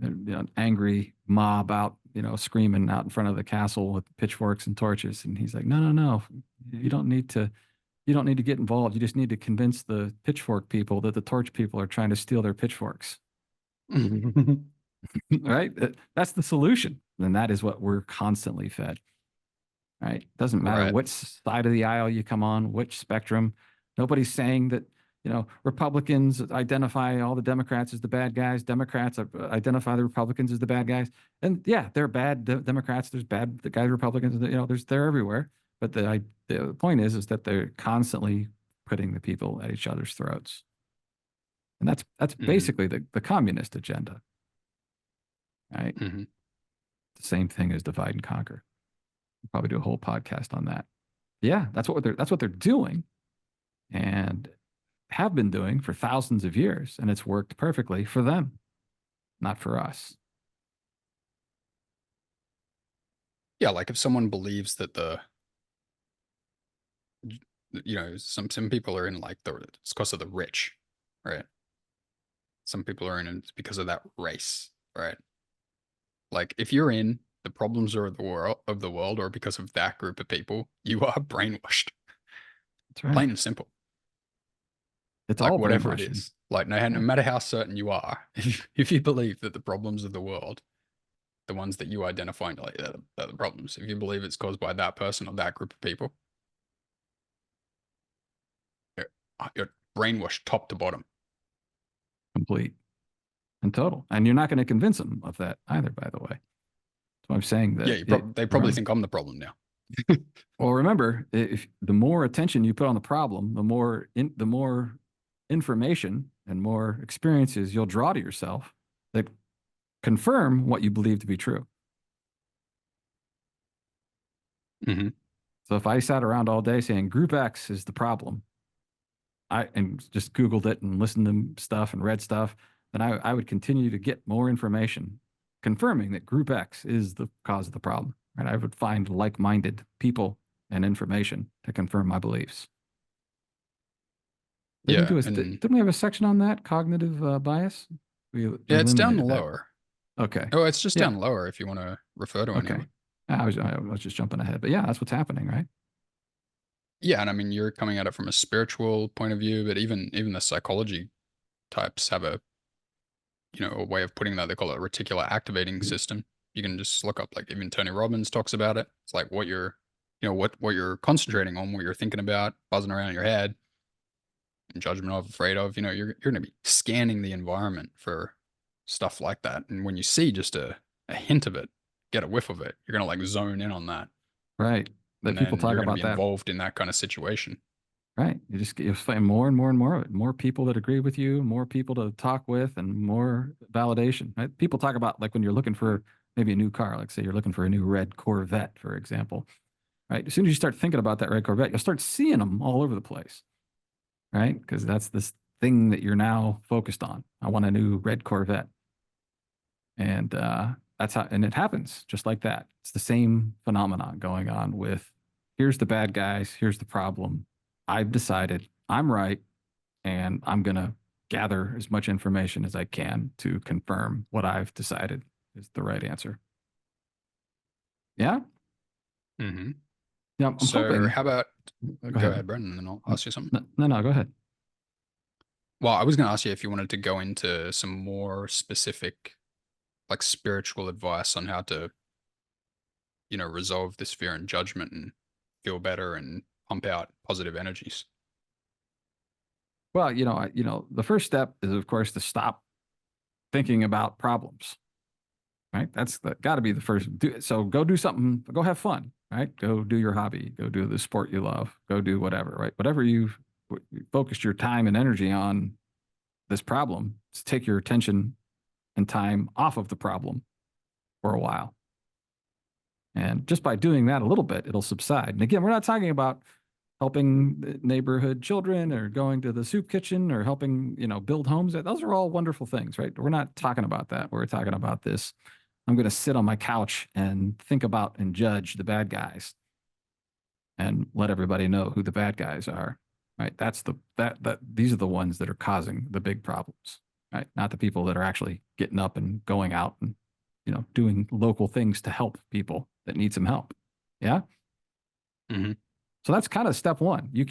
An angry mob out, screaming out in front of the castle with pitchforks and torches. And he's like, no, no, no, you don't need to, you don't need to get involved. You just need to convince the pitchfork people that the torch people are trying to steal their pitchforks. Right? That's the solution. And that is what we're constantly fed. Right? Doesn't matter Right. which side of the aisle you come on, which spectrum. Nobody's saying that, Republicans identify all the Democrats as the bad guys. Democrats identify the Republicans as the bad guys. And yeah, they're bad Democrats. There's bad the guys Republicans. They're everywhere. But the point is that they're constantly putting the people at each other's throats, and that's Hmm. basically the communist agenda, right? Hmm. The same thing as divide and conquer. We'll probably do a whole podcast on that. Yeah, that's what they're doing, and have been doing for thousands of years, and it's worked perfectly for them, not for us. Yeah, like if someone believes that some people are in like it's because of the rich, right? Some people are in it because of that race, right? Like if you're in the problems of the world or because of that group of people, you are brainwashed. That's right. Plain and simple. It's Like all whatever it brainwashing. is. Like no Yeah, matter how certain you are, if you believe that the problems of the world, the ones that you identify like they're the problems, if you believe it's caused by that person or that group of people, you're brainwashed top to bottom. complete and total. And you're not going to convince them of that either, by the way. So I'm saying Yeah, that they you're probably on, think I'm the problem now. Well, remember, if the more attention you put on the problem, the more information and more experiences you'll draw to yourself that confirm what you believe to be true. Hmm. So if I sat around all day saying group X is the problem, and just Googled it and listened to stuff and read stuff, then I would continue to get more information confirming that group X is the cause of the problem. Right? I would find like-minded people and information to confirm my beliefs. Yeah, and Didn't we have a section on that cognitive bias? We yeah, it's down eliminated that. lower. Okay. Oh, it's just Yeah. down lower if you want to refer to any of Okay. it. I was just jumping ahead, but yeah, that's what's happening, right? Yeah, and I mean you're coming at it from a spiritual point of view, but even the psychology types have a a way of putting that. They call it a reticular activating system. You can just look up like even Tony Robbins talks about it. It's like what you're what you're concentrating on, what you're thinking about, buzzing around in your head, and judgment of, afraid of. You're gonna be scanning the environment for stuff like that. And when you see just a hint of it, get a whiff of it, you're gonna like zone in on that. Right. And That people then talk you're gonna be about that. involved in that kind of situation. Right. You find more and more and more of it. More people that agree with you, more people to talk with, and more validation. Right? People talk about like when you're looking for maybe a new car, like say you're looking for a new red Corvette, for example. Right. As soon as you start thinking about that red Corvette, you'll start seeing them all over the place. Right. Because that's this thing that you're now focused on. I want a new red Corvette. And that's how, and it happens just like that. It's the same phenomenon going on with here's the bad guys, here's the problem. I've decided I'm right, and I'm going to gather as much information as I can to confirm what I've decided is the right answer. Yeah. Hmm. Yeah. I'm So hoping. how about Go go ahead. ahead, Brendan, and then I'll ask you something. No, go ahead. Well, I was going to ask you if you wanted to go into some more specific, like spiritual advice on how to, resolve this fear and judgment and feel better and pump out positive energies. Well, the first step is, of course, to stop thinking about problems. Right? That's got to be the first. So go do something. Go have fun. Right? Go do your hobby. Go do the sport you love. Go do whatever. Right? Whatever you've focused your time and energy on this problem, to take your attention and time off of the problem for a while. And just by doing that a little bit, it'll subside. And again, we're not talking about helping neighborhood children or going to the soup kitchen or helping, build homes. Those are all wonderful things, right? We're not talking about that. We're talking about this. I'm going to sit on my couch and think about and judge the bad guys and let everybody know who the bad guys are. Right? That's that these are the ones that are causing the big problems, right? Not the people that are actually getting up and going out and, doing local things to help people that need some help. Yeah. Hmm. So that's kind of step one. You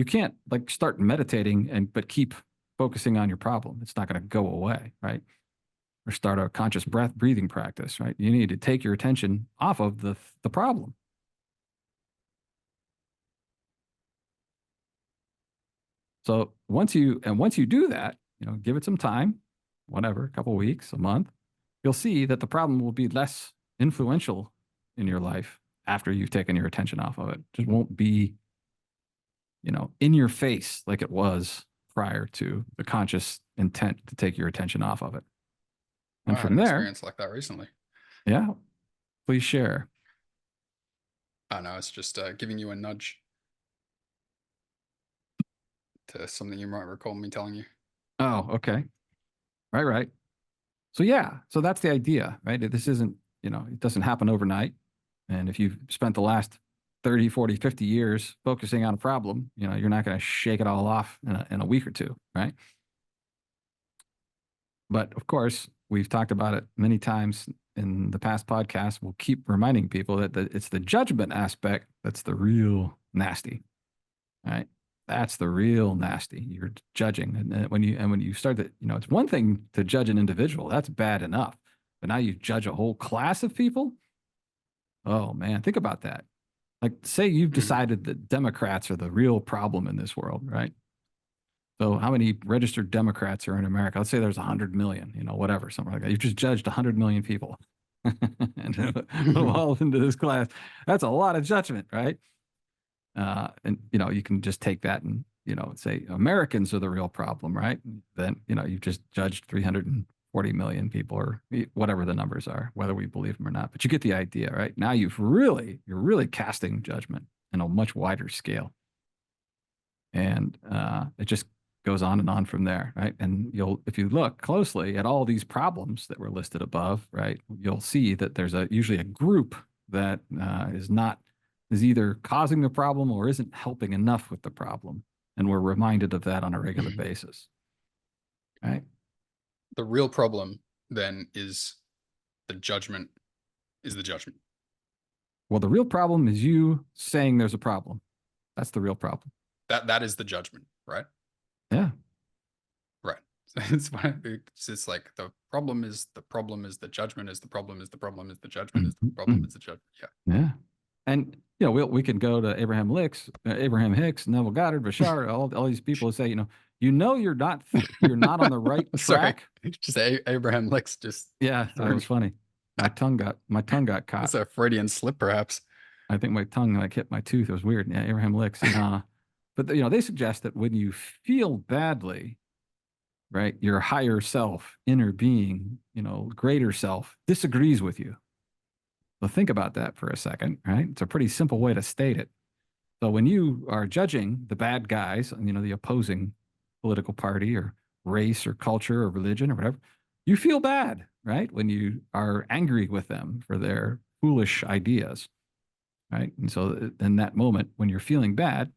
can't like start meditating but keep focusing on your problem. It's not going to go away, right? Or start a conscious breathing practice, right? You need to take your attention off of the problem. So once you do that, give it some time, whatever, a couple of weeks, a month, you'll see that the problem will be less influential in your life after you've taken your attention off of it. It just won't be, in your face like it was prior to the conscious intent to take your attention off of it. Wow, And I had from an there, experience like that recently. yeah, please share. I know it's just giving you a nudge to something you might recall me telling you. Oh, okay. Right. So yeah, so that's the idea, right? This isn't, it doesn't happen overnight. And if you've spent the last 30, 40, 50 years focusing on a problem, you're not going to shake it all off in a week or two, right? But of course, we've talked about it many times in the past podcasts. We'll keep reminding people that it's the judgment aspect that's the real nasty, right? That's the real nasty. You're judging, and when you start to, it's one thing to judge an individual. That's bad enough, but now you judge a whole class of people. Oh man, think about that. Like, say you've Hmm. decided that Democrats are the real problem in this world, right? So, how many registered Democrats are in America? Let's say there's 100 million, whatever, something like that. You've just judged 100 million people. and put them all into this class. That's a lot of judgment, right? And you can just take that and say Americans are the real problem, right? Then you've just judged 340 million people, or whatever the numbers are, whether we believe them or not. But you get the idea, right? Now you're really casting judgment in a much wider scale, and it just goes on and on from there, right? And if you look closely at all these problems that were listed above, right, you'll see that there's usually a group that is either causing the problem or isn't helping enough with the problem, and we're reminded of that on a regular basis, right? The real problem then is the judgment. Is the judgment. Well, the real problem is you saying there's a problem. That's the real problem. That is the judgment, right? Yeah. Right. It's just like the problem is the judgment is the problem is the problem is the judgment is the problem is the judgment. Yeah. Yeah. And we can go to Abraham Hicks, Neville Goddard, Bashar, all these people who say, you're not on the right track. Just Abraham Licks just. Yeah, that was funny. My tongue got caught. That's a Freudian slip, perhaps. I think my tongue hit my tooth. It was weird. Yeah, Abraham Licks. But they suggest that when you feel badly, right, your higher self, inner being, greater self disagrees with you. So think about that for a second, right? It's a pretty simple way to state it. So when you are judging the bad guys, the opposing political party or race or culture or religion or whatever, you feel bad, right? When you are angry with them for their foolish ideas, right? And so in that moment, when you're feeling bad,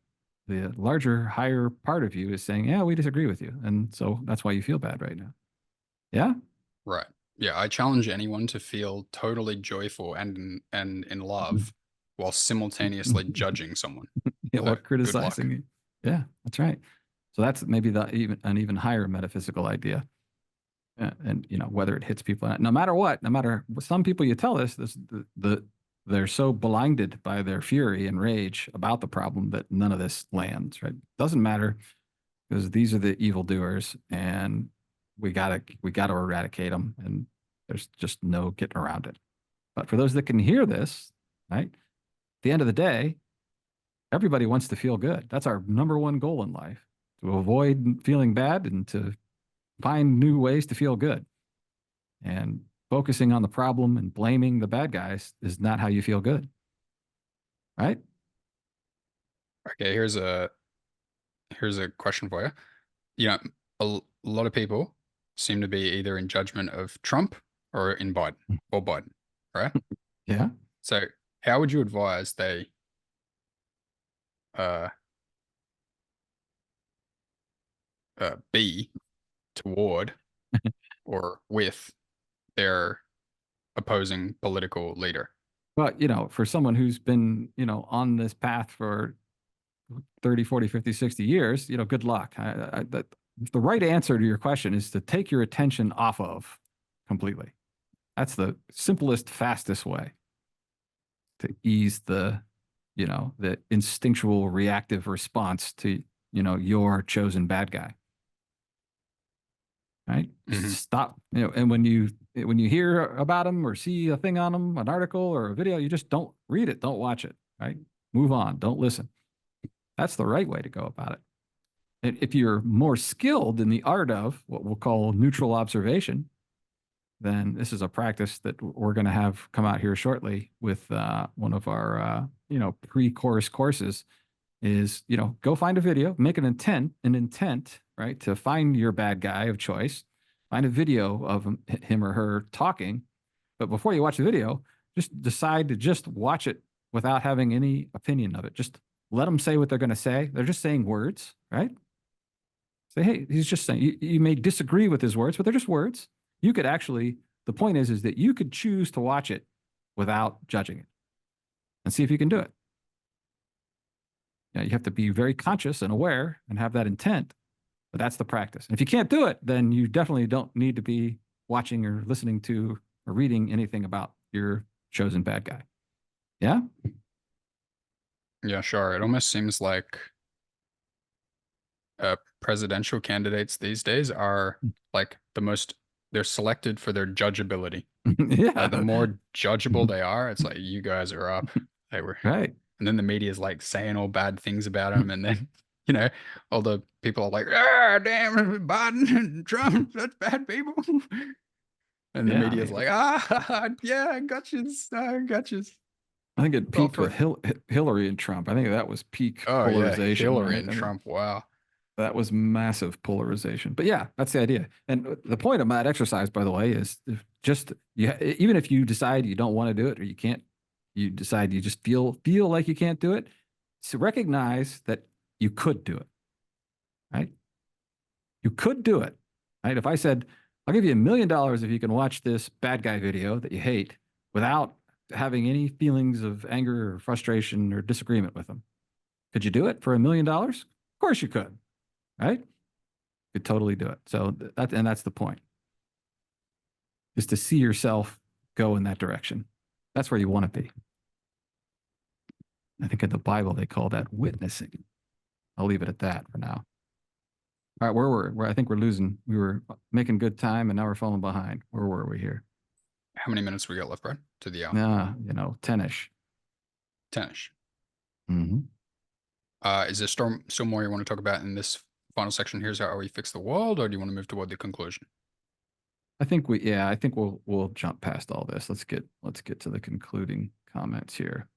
the larger, higher part of you is saying, yeah, we disagree with you. And so that's why you feel bad right now. Yeah? Right. Yeah, I challenge anyone to feel totally joyful and in love while simultaneously judging someone. Yeah, So, or criticizing you. Yeah, that's right. So that's maybe an even higher metaphysical idea. And whether it hits people, no matter what, some people you tell this they're so blinded by their fury and rage about the problem that none of this lands, right? Doesn't matter, because these are the evildoers, and we gotta eradicate them, and there's just no getting around it. But for those that can hear this, right, at the end of the day, everybody wants to feel good. That's our number one goal in life, to avoid feeling bad and to find new ways to feel good. And focusing on the problem and blaming the bad guys is not how you feel good, right? Okay, here's a question for you. A lot of people seem to be either in judgment of Trump or in Biden, right? Yeah. So how would you advise they uh be toward or with their opposing political leader? But, for someone who's been, on this path for 30, 40, 50, 60 years, good luck. The right answer to your question is to take your attention off of completely. That's the simplest, fastest way to ease the instinctual reactive response to, your chosen bad guy. Right? Stop. And when you hear about them or see a thing on them, an article or a video, you just don't read it, don't watch it. Right? Move on. Don't listen. That's the right way to go about it. And if you're more skilled in the art of what we'll call neutral observation, then this is a practice that we're going to have come out here shortly with one of our pre-course courses. Is go find a video, make an intent, right, to find your bad guy of choice, find a video of him or her talking, but before you watch the video, just decide to just watch it without having any opinion of it. Just let them say what they're going to say. They're just saying words, right? Say, hey, he's just saying. You may disagree with his words, but they're just words. You could actually. The point is that you could choose to watch it without judging it, and see if you can do it. You have to be very conscious and aware and have that intent, but that's the practice. And if you can't do it, then you definitely don't need to be watching or listening to or reading anything about your chosen bad guy. Yeah? Yeah, sure. It almost seems like presidential candidates these days are like the most They're selected for their judgeability. Like the Yeah. more judgeable they are, it's like you guys are up. They were, Right. and then the media is like saying all bad things about them, and then you know all the people are like, ah, damn, Biden and Trump, that's bad people. And the Yeah. I media is mean, like, ah, yeah, gotchas, gotchas. I think it Well, peaked for with Hillary and Trump. I think that was peak oh yeah, polarization, Hillary right? and I mean, Trump. Wow. that was massive polarization. But yeah, that's the idea. And the point of that exercise, by the way, is just yeah, even if you decide you don't want to do it or you can't, you decide you just feel like you can't do it. So recognize that you could do it, right? You could do it, right? If I said, I'll give you $1 million if you can watch this bad guy video that you hate without having any feelings of anger or frustration or disagreement with them, could you do it for $1 million? Of course you could, right? Could totally do it. So that's the point, is to see yourself go in that direction. That's where you want to be. I think in the Bible they call that witnessing. I'll leave it at that for now. All right, where I think we're losing. We were making good time, and now we're falling behind. Where were we here? How many minutes we got left, Brad? To the hour. 10-ish. 10ish. Mm-hmm. Is there still more you want to talk about in this final section? Here's how we fix the world, or do you want to move toward the conclusion? I think we'll jump past all this. Let's get to the concluding comments here.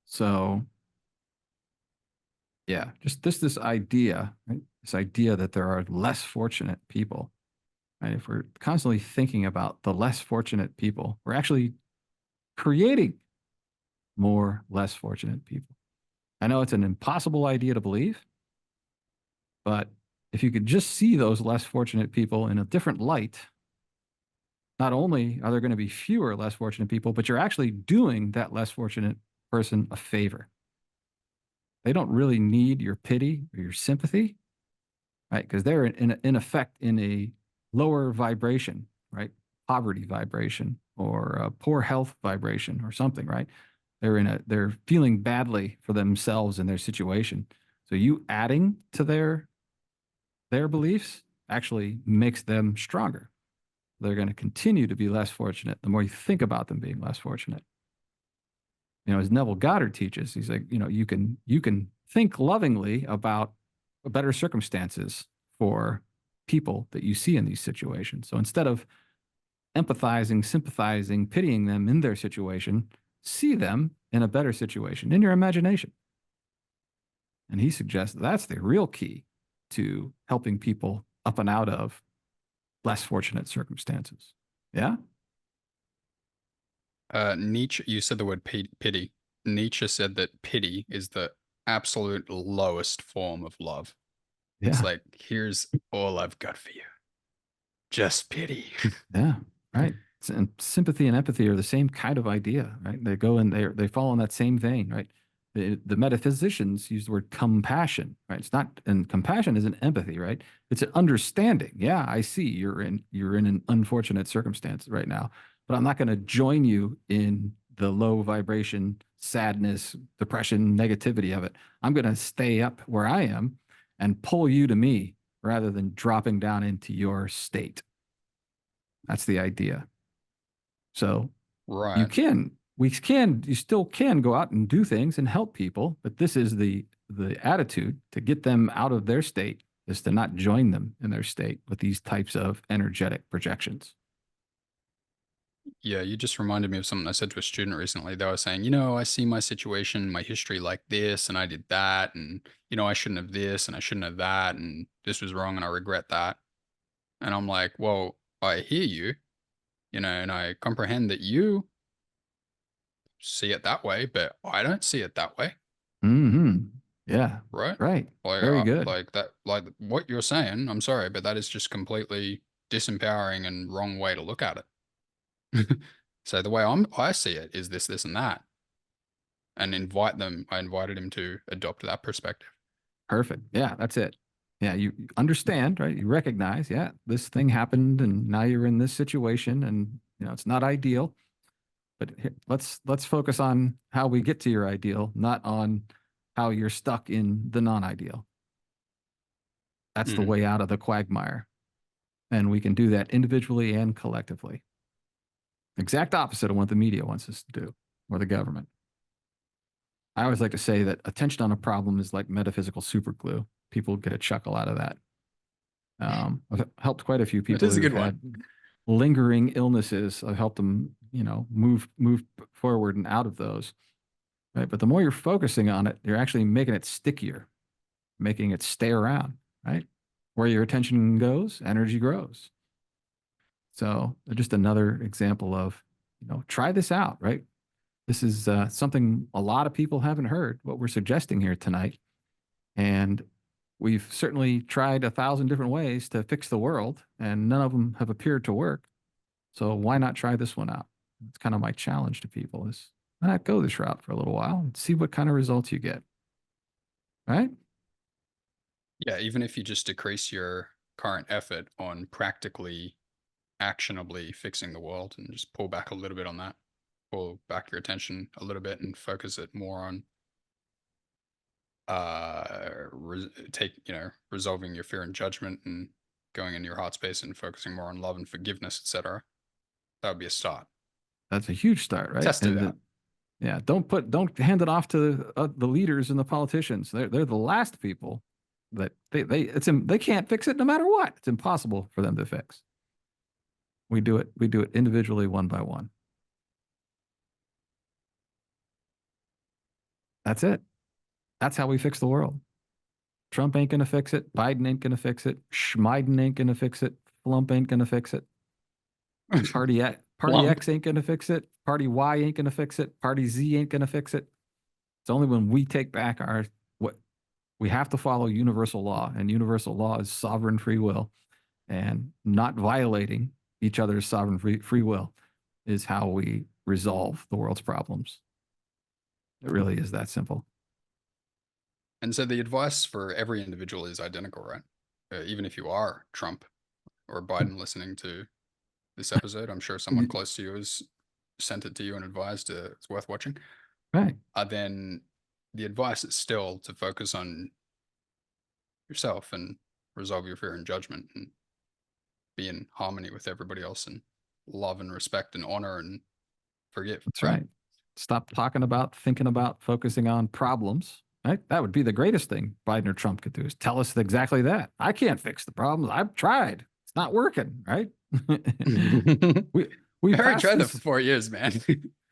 So yeah, just this idea, right? This idea that there are less fortunate people, right? If we're constantly thinking about the less fortunate people, we're actually creating more less fortunate people. I know it's an impossible idea to believe, but if you could just see those less fortunate people in a different light, not only are there going to be fewer less fortunate people, but you're actually doing that less fortunate person a favor. They don't really need your pity or your sympathy, right? Because they're in effect in a lower vibration, right? Poverty vibration or a poor health vibration or something, right? They're feeling badly for themselves and their situation. So you adding to their beliefs actually makes them stronger. They're going to continue to be less fortunate the more you think about them being less fortunate. As Neville Goddard teaches, he's like, you can think lovingly about better circumstances for people that you see in these situations. So instead of empathizing, sympathizing, pitying them in their situation, see them in a better situation in your imagination. And he suggests that's the real key to helping people up and out of less fortunate circumstances. Yeah. Nietzsche, you said the word pity. Nietzsche said that pity is the absolute lowest form of love. It's Yeah. like, here's all I've got for you. Just pity. Yeah. Right. And sympathy and empathy are the same kind of idea, right? They go in there, they fall in that same vein, right? The metaphysicians use the word compassion, right? It's not, and compassion isn't empathy, right? It's an understanding. Yeah, I see you're in an unfortunate circumstance right now, but I'm not going to join you in the low vibration, sadness, depression, negativity of it. I'm going to stay up where I am and pull you to me rather than dropping down into your state. That's the idea. So Right. you still can go out and do things and help people, but this is the attitude to get them out of their state, is to not join them in their state with these types of energetic projections. Yeah, you just reminded me of something I said to a student recently. They were saying, I see my situation, my history like this, and I did that, and I shouldn't have this, and I shouldn't have that, and this was wrong, and I regret that. And I'm like, well, I hear you, and I comprehend that you see it that way, but I don't see it that way, Mm-hmm. Yeah. right? Right. Like, Very good. like that, like what you're saying. I'm sorry, but that is just completely disempowering and wrong way to look at it. So the way I see it is this, this, and that, and invite them. I invited him to adopt that perspective. Perfect. Yeah, that's it. Yeah, you understand, right? You recognize, yeah, this thing happened and now you're in this situation and it's not ideal. But let's focus on how we get to your ideal, not on how you're stuck in the non-ideal. That's the Mhm. way out of the quagmire. And we can do that individually and collectively. Exact opposite of what the media wants us to do, or the government. I always like to say that attention on a problem is like metaphysical superglue. People get a chuckle out of that. I've helped quite a few That people is a who've good one. had lingering illnesses. I've helped them, move forward and out of those. Right. But the more you're focusing on it, you're actually making it stickier, making it stay around. Right. Where your attention goes, energy grows. So just another example of, try this out. Right. This is something a lot of people haven't heard, what we're suggesting here tonight. And we've certainly tried 1,000 different ways to fix the world, and none of them have appeared to work. So why not try this one out? It's kind of my challenge to people is why not go this route for a little while and see what kind of results you get. Right? Yeah, even if you just decrease your current effort on practically, actionably fixing the world and just pull back a little bit on that, pull back your attention a little bit and focus it more on resolving your fear and judgment and going into your heart space and focusing more on love and forgiveness, etc. That would be a start. That's a huge start, right? Test it out. Yeah, don't hand it off to the leaders and the politicians. They're the last people that they can't fix it no matter what. It's impossible for them to fix. We do it individually, one by one. That's it. That's how we fix the world. Trump ain't gonna fix it. Biden ain't gonna fix it. Schmeiden ain't gonna fix it. Flump ain't gonna fix it. Party Lump. X ain't gonna fix it. Party Y ain't gonna fix it. Party Z ain't gonna fix it. It's only when we take back our what we have to follow universal law, and universal law is sovereign free will, and not violating each other's sovereign free will is how we resolve the world's problems. It really is that simple. And so the advice for every individual is identical, right? Even if you are Trump or Biden listening to this episode, I'm sure someone close to you has sent it to you and advised it's worth watching. Right. Then the advice is still to focus on yourself and resolve your fear and judgment and be in harmony with everybody else and love and respect and honor and forgive, That's right? right. Stop talking about, thinking about, focusing on problems. Right? That would be the greatest thing Biden or Trump could do is tell us exactly that. I can't fix the problems. I've tried. It's not working. Right? we we I already passed tried that for this 4 years, man.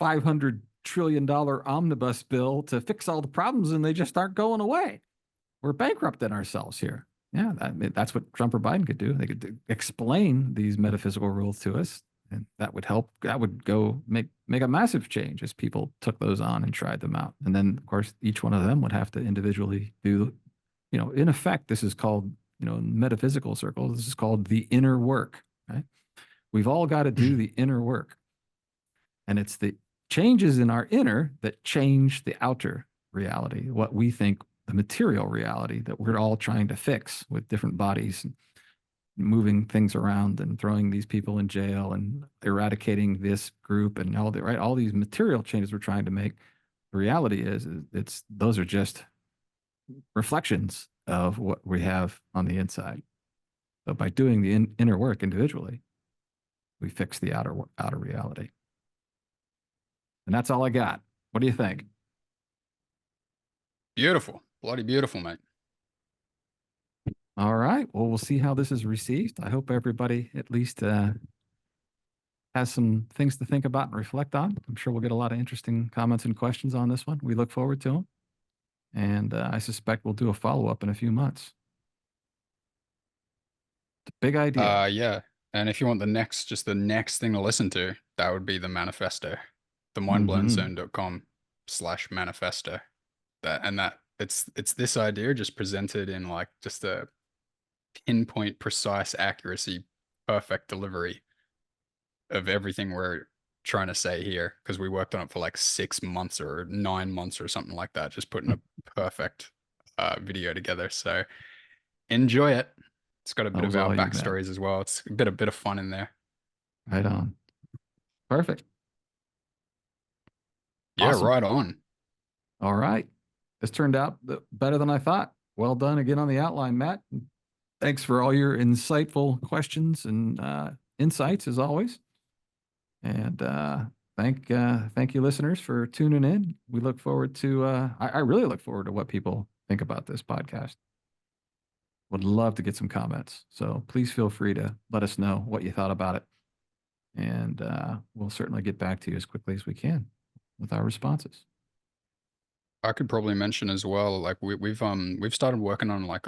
$500 trillion omnibus bill to fix all the problems, and they just aren't going away. We're bankrupting ourselves here. Yeah, that's what Trump or Biden could do. They could explain these metaphysical rules to us, and that would help. That would go make a massive change as people took those on and tried them out. And then, of course, each one of them would have to individually do. In effect, this is called, in metaphysical circles, this is called the inner work. Right? We've all got to do the inner work, and it's the changes in our inner that change the outer reality, what we think the material reality that we're all trying to fix with different bodies and moving things around and throwing these people in jail and eradicating this group and all these material changes we're trying to make. The reality is it's those are just reflections of what we have on the inside. So by doing the inner work individually, we fix the outer reality. And that's all I got. What do you think? Beautiful. Bloody beautiful, mate. All right. Well, we'll see how this is received. I hope everybody at least has some things to think about and reflect on. I'm sure we'll get a lot of interesting comments and questions on this one. We look forward to them. And I suspect we'll do a follow up in a few months. It's a big idea. Yeah. And if you want just the next thing to listen to, that would be the manifesto, the Mm-hmm. mindblownzone.com/manifesto. It's this idea just presented in like just a pinpoint precise accuracy, perfect delivery of everything we're trying to say here. Because we worked on it for like 6 months or 9 months or something like that, just putting a perfect video together. So enjoy it. It's got a That bit was of our all you, Matt. backstories as well. It's a bit of fun in there. Right on. Perfect. Yeah, Awesome. right on. All right. This turned out better than I thought. Well done again on the outline, Matt. Thanks for all your insightful questions and insights as always. And thank you, listeners, for tuning in. We look forward to. I really look forward to what people think about this podcast. Would love to get some comments. So please feel free to let us know what you thought about it, and we'll certainly get back to you as quickly as we can with our responses. I could probably mention as well, like we've started working on like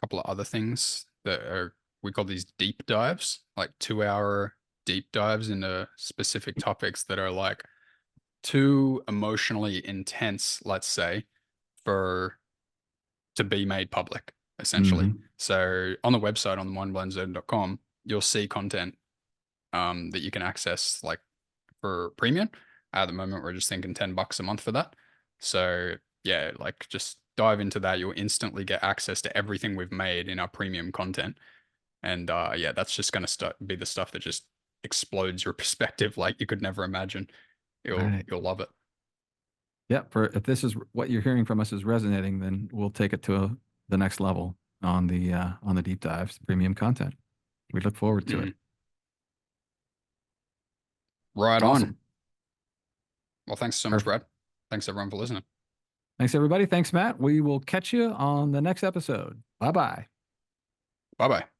couple of other things that are we call these deep dives, like 2 hour deep dives into specific topics that are like too emotionally intense, let's say, for to be made public, essentially. Mm-hmm. So on the website on the mindblendzone.com, you'll see content that you can access like for premium. At the moment, we're just thinking $10 a month for that. So yeah, like just dive into that. You'll instantly get access to everything we've made in our premium content. And yeah, that's just going to be the stuff that just explodes your perspective like you could never imagine. Right. You'll love it. Yeah. For if this is what you're hearing from us is resonating, then we'll take it to the next level on the deep dives, premium content. We look forward to it. Mhm. Right on. Awesome. Well, thanks so much, Perfect. Brad. Thanks everyone for listening. Thanks, everybody. Thanks, Matt. We will catch you on the next episode. Bye bye. Bye bye.